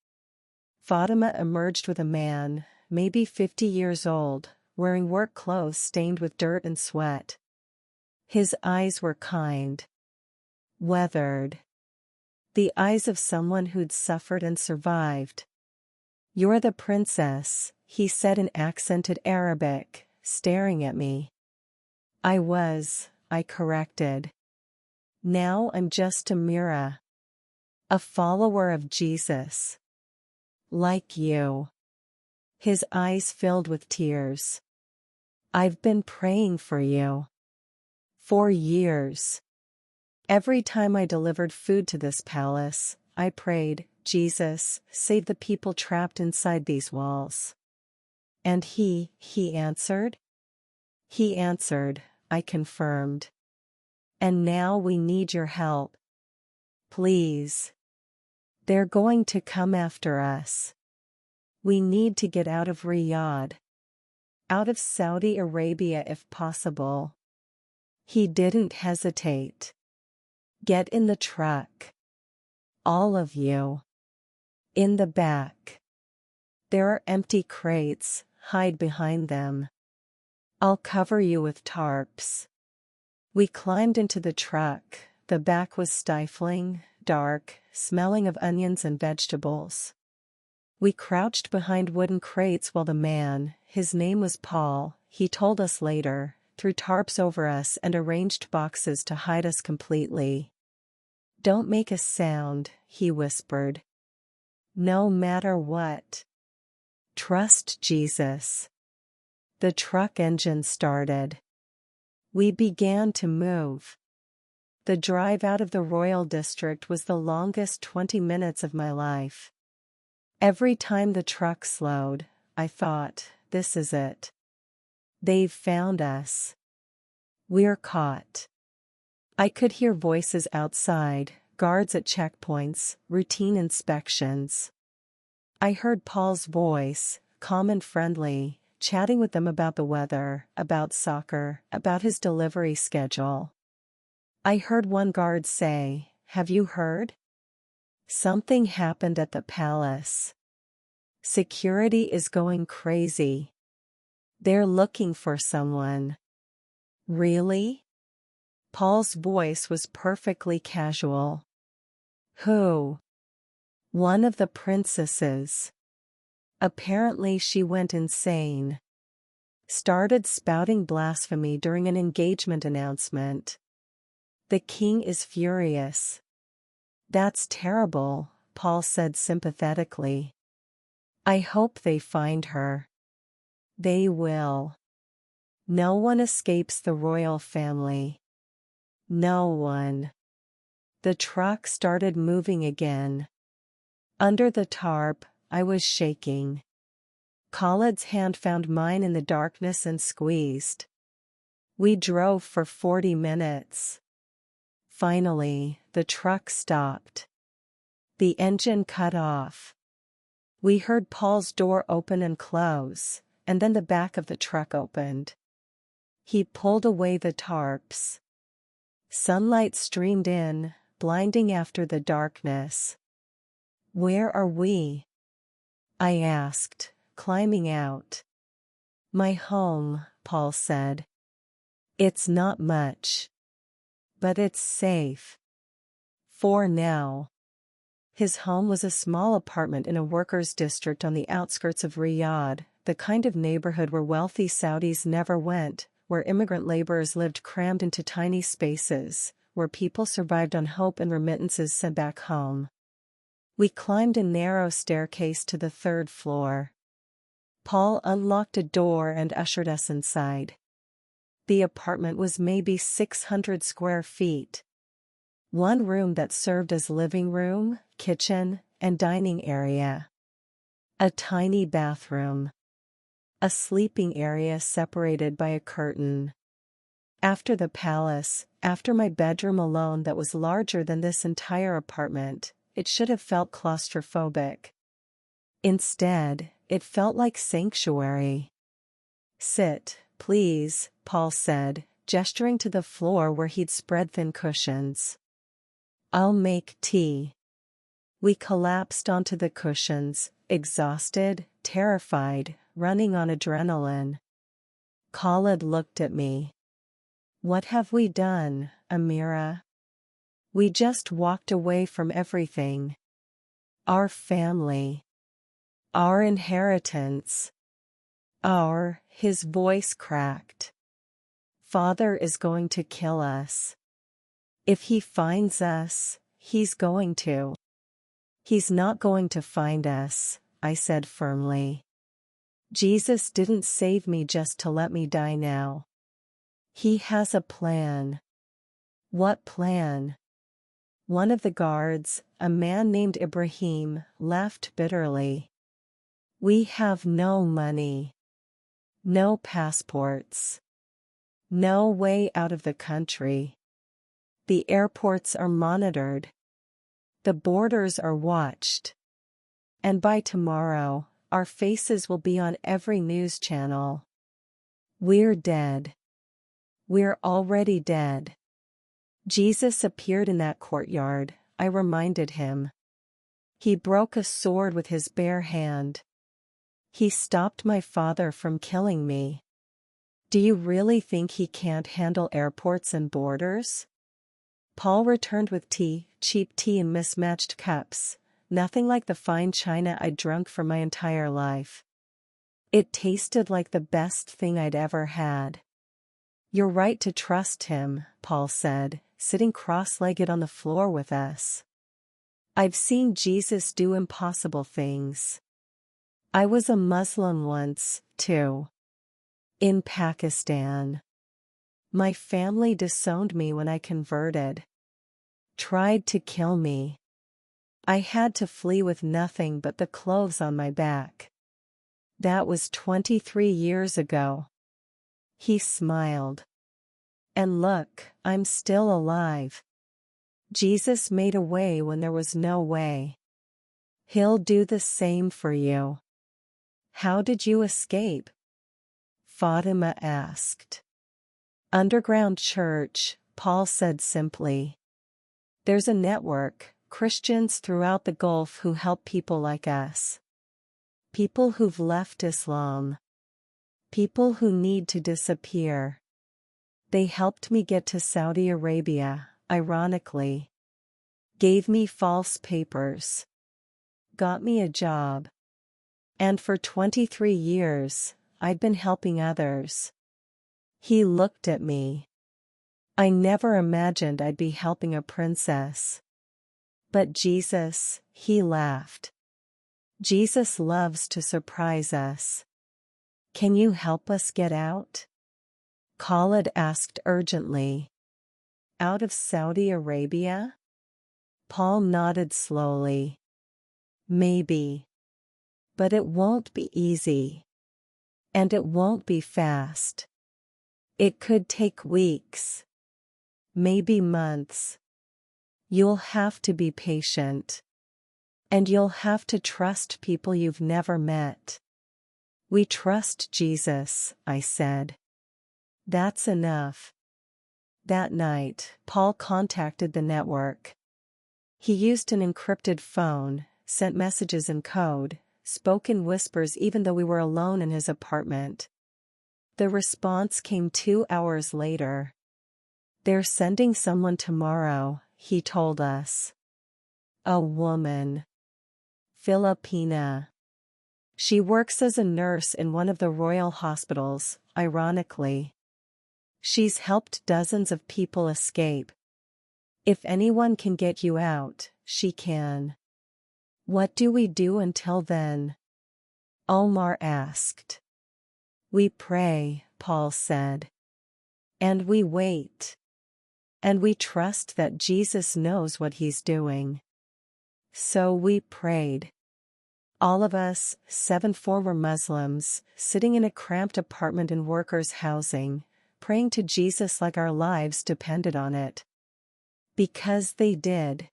Fatima emerged with a man, maybe 50 years old, wearing work clothes stained with dirt and sweat. His eyes were kind. Weathered. The eyes of someone who'd suffered and survived. "You're the princess," he said in accented Arabic, staring at me. "I was," I corrected. "Now I'm just Ameerah. A follower of Jesus. Like you." His eyes filled with tears. "I've been praying for you. For years. Every time I delivered food to this palace, I prayed, 'Jesus, save the people trapped inside these walls.'" "And he answered?" "He answered," I confirmed. "And now we need your help. Please. They're going to come after us. We need to get out of Riyadh. Out of Saudi Arabia if possible." He didn't hesitate. "Get in the truck. All of you. In the back. There are empty crates, hide behind them. I'll cover you with tarps. We climbed into the truck. The back was stifling, dark, smelling of onions and vegetables. We crouched behind wooden crates while the man, his name was Paul, he told us later, threw tarps over us and arranged boxes to hide us completely. "Don't make a sound," he whispered. "No matter what. Trust Jesus." The truck engine started. We began to move. The drive out of the Royal District was the longest 20 minutes of my life. Every time the truck slowed, I thought, this is it. They've found us. We're caught. I could hear voices outside, guards at checkpoints, routine inspections. I heard Paul's voice, calm and friendly, chatting with them about the weather, about soccer, about his delivery schedule. I heard one guard say, "Have you heard? Something happened at the palace. Security is going crazy. They're looking for someone." "Really?" Paul's voice was perfectly casual. "Who?" "One of the princesses. Apparently she went insane. Started spouting blasphemy during an engagement announcement. The king is furious." "That's terrible," Paul said sympathetically. "I hope they find her." "They will. No one escapes the royal family. No one." The truck started moving again. Under the tarp, I was shaking. Khalid's hand found mine in the darkness and squeezed. We drove for 40 minutes. Finally, the truck stopped. The engine cut off. We heard Paul's door open and close, and then the back of the truck opened. He pulled away the tarps. Sunlight streamed in, blinding after the darkness. "Where are we?" I asked, climbing out. "My home," Paul said. "It's not much. But it's safe. For now." His home was a small apartment in a workers' district on the outskirts of Riyadh, the kind of neighborhood where wealthy Saudis never went, where immigrant laborers lived crammed into tiny spaces, where people survived on hope and remittances sent back home. We climbed a narrow staircase to the 3rd floor. Paul unlocked a door and ushered us inside. The apartment was maybe 600 square feet. One room that served as living room, kitchen, and dining area. A tiny bathroom. A sleeping area separated by a curtain. After the palace, after my bedroom alone that was larger than this entire apartment, it should have felt claustrophobic. Instead, it felt like sanctuary. "Sit, please," Paul said, gesturing to the floor where he'd spread thin cushions. "I'll make tea." We collapsed onto the cushions, exhausted, terrified, running on adrenaline. Khalid looked at me. "What have we done, Ameerah?" "We just walked away from everything. Our family. Our inheritance. His voice cracked. "Father is going to kill us. If he finds us, he's going to." "He's not going to find us," I said firmly. "Jesus didn't save me just to let me die now. He has a plan." "What plan?" One of the guards, a man named Ibrahim, laughed bitterly. "We have no money. No passports. No way out of the country. The airports are monitored. The borders are watched. And by tomorrow, our faces will be on every news channel. We're dead. We're already dead." "Jesus appeared in that courtyard," I reminded him. "He broke a sword with his bare hand. He stopped my father from killing me. Do you really think he can't handle airports and borders? Paul returned with tea, cheap tea in mismatched cups, nothing like the fine china I'd drunk for my entire life. It tasted like the best thing I'd ever had. You're right to trust him, Paul said, sitting cross-legged on the floor with us. I've seen Jesus do impossible things. I was a Muslim once, too. In Pakistan. My family disowned me when I converted. Tried to kill me. I had to flee with nothing but the clothes on my back. That was 23 years ago. He smiled. And look, I'm still alive. Jesus made a way when there was no way. He'll do the same for you. How did you escape? Fatima asked. Underground church, Paul said simply. There's a network, Christians throughout the Gulf who help people like us. People who've left Islam. People who need to disappear. They helped me get to Saudi Arabia, ironically. Gave me false papers. Got me a job. And for 23 years, I'd been helping others. He looked at me. I never imagined I'd be helping a princess. But Jesus, he laughed. Jesus loves to surprise us. Can you help us get out? Khalid asked urgently. Out of Saudi Arabia? Paul nodded slowly. Maybe. But it won't be easy. And it won't be fast. It could take weeks. Maybe months. You'll have to be patient. And you'll have to trust people you've never met. We trust Jesus, I said. That's enough. That night, Paul contacted the network. He used an encrypted phone, sent messages in code, spoke in whispers even though we were alone in his apartment. The response came 2 hours later. They're sending someone tomorrow, he told us. A woman. Filipina. She works as a nurse in one of the royal hospitals, ironically. She's helped dozens of people escape. If anyone can get you out, she can. What do we do until then? Omar asked. We pray, Paul said. And we wait. And we trust that Jesus knows what he's doing. So we prayed. All of us, 7 former Muslims, sitting in a cramped apartment in workers' housing, praying to Jesus like our lives depended on it. Because they did.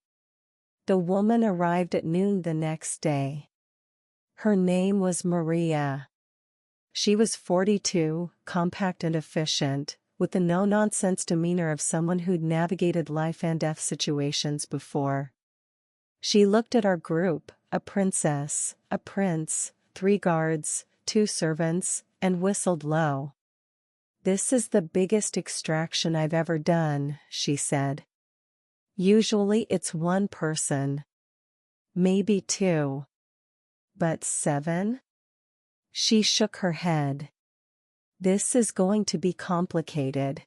The woman arrived at noon the next day. Her name was Maria. She was 42, compact and efficient, with the no-nonsense demeanor of someone who'd navigated life and death situations before. She looked at our group, a princess, a prince, 3 guards, 2 servants, and whistled low. This is the biggest extraction I've ever done, she said. Usually it's 1 person. Maybe 2. But 7? She shook her head. This is going to be complicated.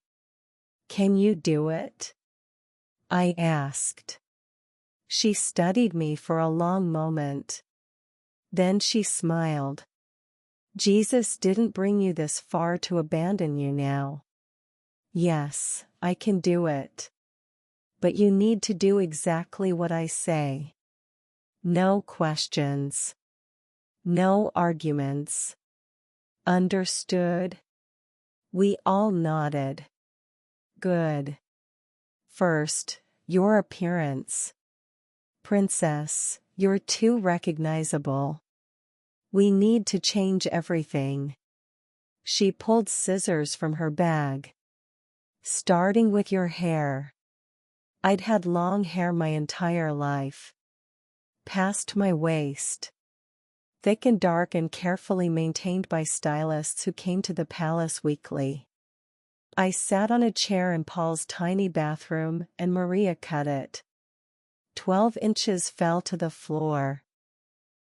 Can you do it? I asked. She studied me for a long moment. Then she smiled. Jesus didn't bring you this far to abandon you now. Yes, I can do it. But you need to do exactly what I say. No questions. No arguments. Understood? We all nodded. Good. First, your appearance. Princess, you're too recognizable. We need to change everything. She pulled scissors from her bag. Starting with your hair. I'd had long hair my entire life. Past my waist. thick and dark and carefully maintained by stylists who came to the palace weekly. I sat on a chair in Paul's tiny bathroom and Maria cut it. 12 inches fell to the floor.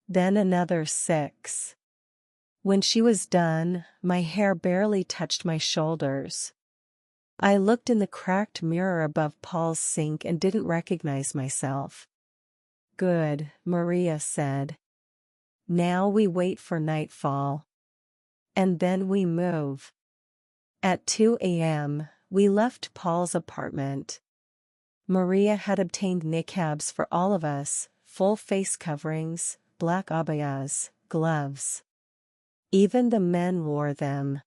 Then another 6. When she was done, my hair barely touched my shoulders. I looked in the cracked mirror above Paul's sink and didn't recognize myself. Good, Maria said. Now we wait for nightfall. And then we move. At 2 a.m., we left Paul's apartment. Maria had obtained niqabs for all of us, full face coverings, black abayas, gloves. Even the men wore them.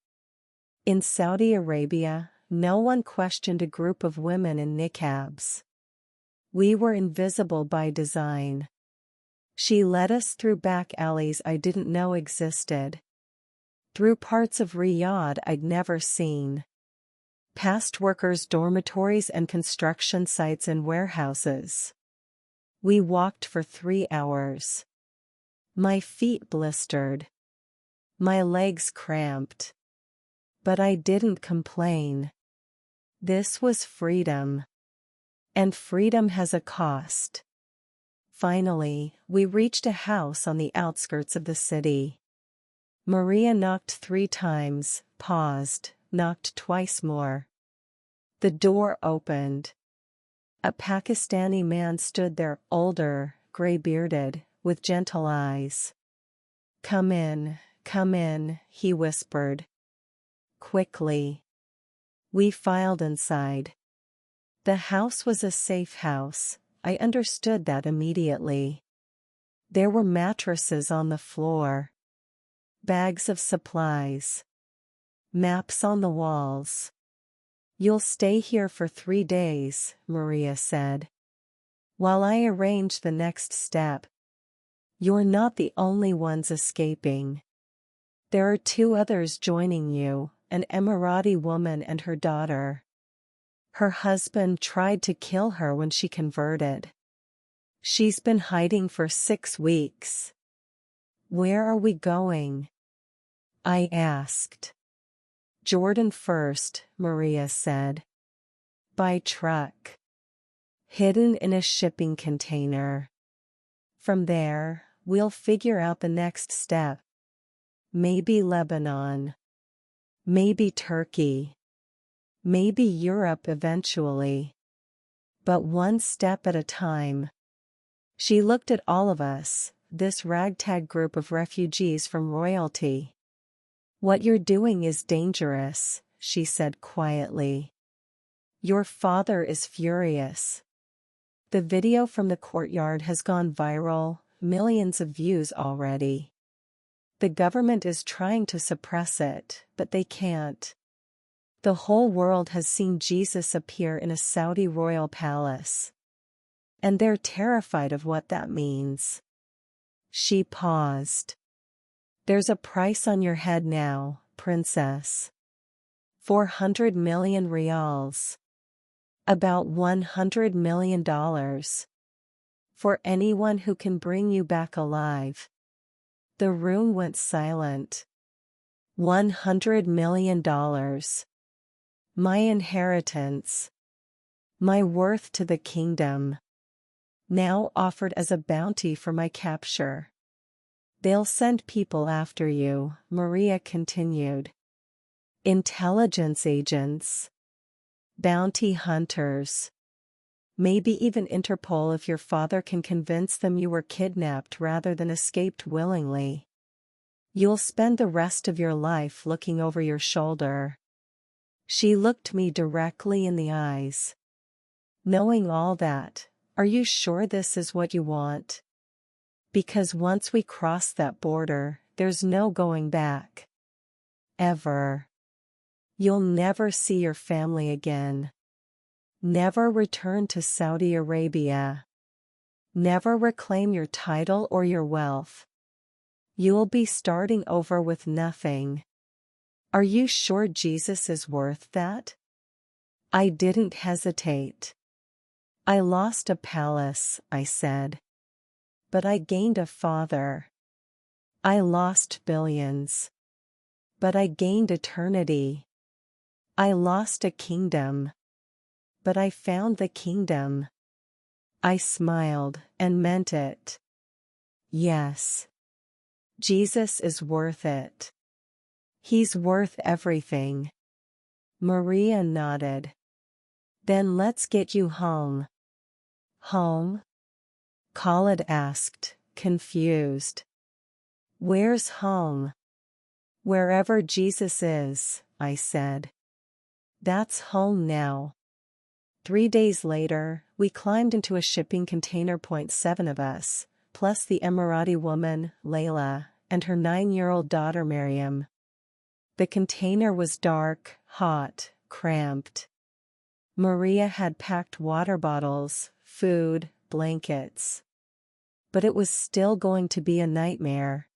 In Saudi Arabia, no one questioned a group of women in niqabs. We were invisible by design. She led us through back alleys I didn't know existed. Through parts of Riyadh I'd never seen. Past workers' dormitories and construction sites and warehouses. We walked for 3 hours. My feet blistered. My legs cramped. But I didn't complain. This was freedom. And freedom has a cost. Finally, we reached a house on the outskirts of the city. Maria knocked 3 times, paused, knocked twice more. The door opened. A Pakistani man stood there, older, gray-bearded, with gentle eyes. Come in, he whispered. Quickly. We filed inside. The house was a safe house. I understood that immediately. There were mattresses on the floor. Bags of supplies. Maps on the walls. You'll stay here for 3 days, Maria said. While I arrange the next step. You're not the only ones escaping. There are 2 others joining you, an Emirati woman and her daughter. Her husband tried to kill her when she converted. She's been hiding for 6 weeks. Where are we going? I asked. Jordan first, Maria said. By truck. Hidden in a shipping container. From there, we'll figure out the next step. Maybe Lebanon. Maybe Turkey. Maybe Europe eventually. But one step at a time. She looked at all of us, this ragtag group of refugees from royalty. What you're doing is dangerous, she said quietly. Your father is furious. The video from the courtyard has gone viral, millions of views already. The government is trying to suppress it, but they can't. The whole world has seen Jesus appear in a Saudi royal palace. And they're terrified of what that means. She paused. There's a price on your head now, princess. 400 million rials. About $100 million. For anyone who can bring you back alive. The room went silent. $100 million. My inheritance. My worth to the kingdom. Now offered as a bounty for my capture. They'll send people after you, Maria continued. Intelligence agents. Bounty hunters. Maybe even Interpol if your father can convince them you were kidnapped rather than escaped willingly. You'll spend the rest of your life looking over your shoulder. She looked me directly in the eyes. Knowing all that, are you sure this is what you want? Because once we cross that border, there's no going back. Ever. You'll never see your family again. Never return to Saudi Arabia. Never reclaim your title or your wealth. You'll be starting over with nothing. Are you sure Jesus is worth that? I didn't hesitate. I lost a palace, I said. But I gained a father. I lost billions. But I gained eternity. I lost a kingdom. But I found the kingdom. I smiled and meant it. Yes. Jesus is worth it. He's worth everything. Maria nodded. Then let's get you home. Home? Khalid asked, confused. Where's home? Wherever Jesus is, I said. That's home now. 3 days later, we climbed into a shipping container. 7 of us, plus the Emirati woman, Layla, and her 9-year-old daughter Miriam. The container was dark, hot, cramped. Maria had packed water bottles, food, blankets. But it was still going to be a nightmare.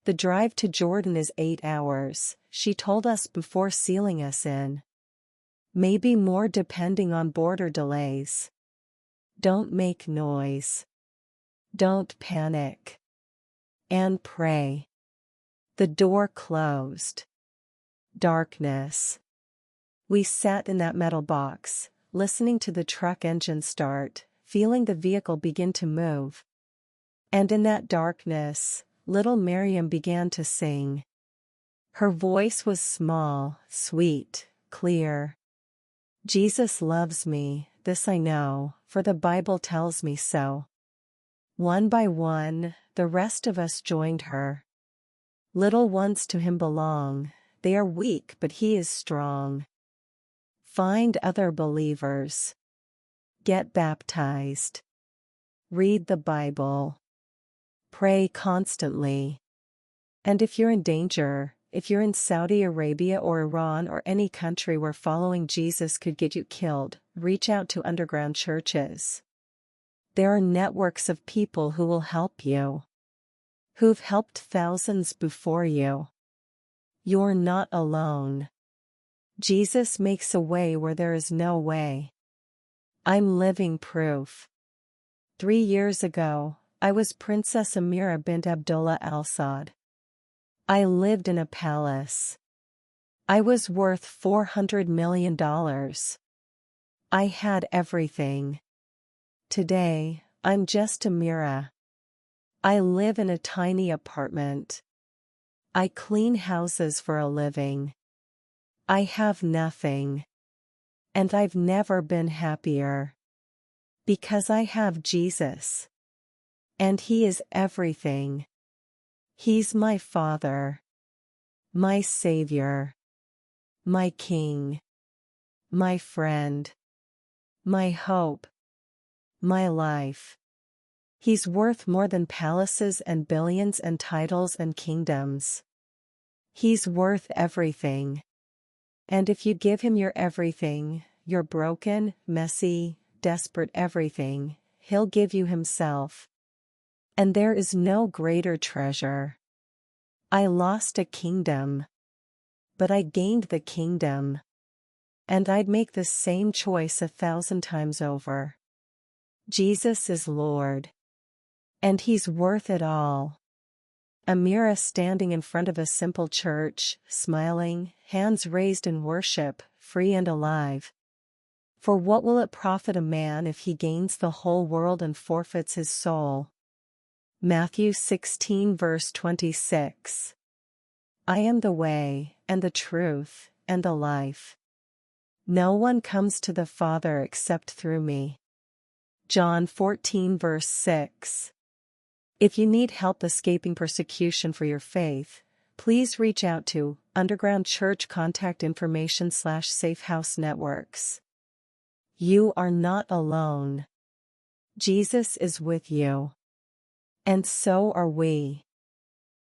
The drive to Jordan is 8 hours, she told us before sealing us in. Maybe more depending on border delays. Don't make noise. Don't panic. And pray. The door closed. Darkness. We sat in that metal box, listening to the truck engine start, feeling the vehicle begin to move. And in that darkness, little Miriam began to sing. Her voice was small, sweet, clear. Jesus loves me, this I know, for the Bible tells me so. One by one, the rest of us joined her. Little ones to him belong, they are weak but he is strong. Find other believers. Get baptized. Read the Bible. Pray constantly. And if you're in danger, if you're in Saudi Arabia or Iran or any country where following Jesus could get you killed, reach out to underground churches. There are networks of people who will help you. Who've helped thousands before you. You're not alone. Jesus makes a way where there is no way. I'm living proof. 3 years ago, I was Princess Ameerah bint Abdullah Al Saud. I lived in a palace. I was worth $400 million. I had everything. Today, I'm just Ameerah. I live in a tiny apartment. I clean houses for a living. I have nothing. And I've never been happier. Because I have Jesus. And He is everything. He's my Father. My Savior. My King. My friend. My hope. My life. He's worth more than palaces and billions and titles and kingdoms. He's worth everything. And if you give Him your everything, your broken, messy, desperate everything, He'll give you Himself. And there is no greater treasure. I lost a kingdom. But I gained the kingdom. And I'd make the same choice 1,000 times over. Jesus is Lord. And He's worth it all. Ameerah standing in front of a simple church, smiling, hands raised in worship, free and alive. For what will it profit a man if he gains the whole world and forfeits his soul? Matthew 16 verse 26. I am the way, and the truth, and the life. No one comes to the Father except through me. John 14 verse 6. If you need help escaping persecution for your faith, please reach out to Underground Church contact information /Safe House Networks. You are not alone. Jesus is with you. And so are we.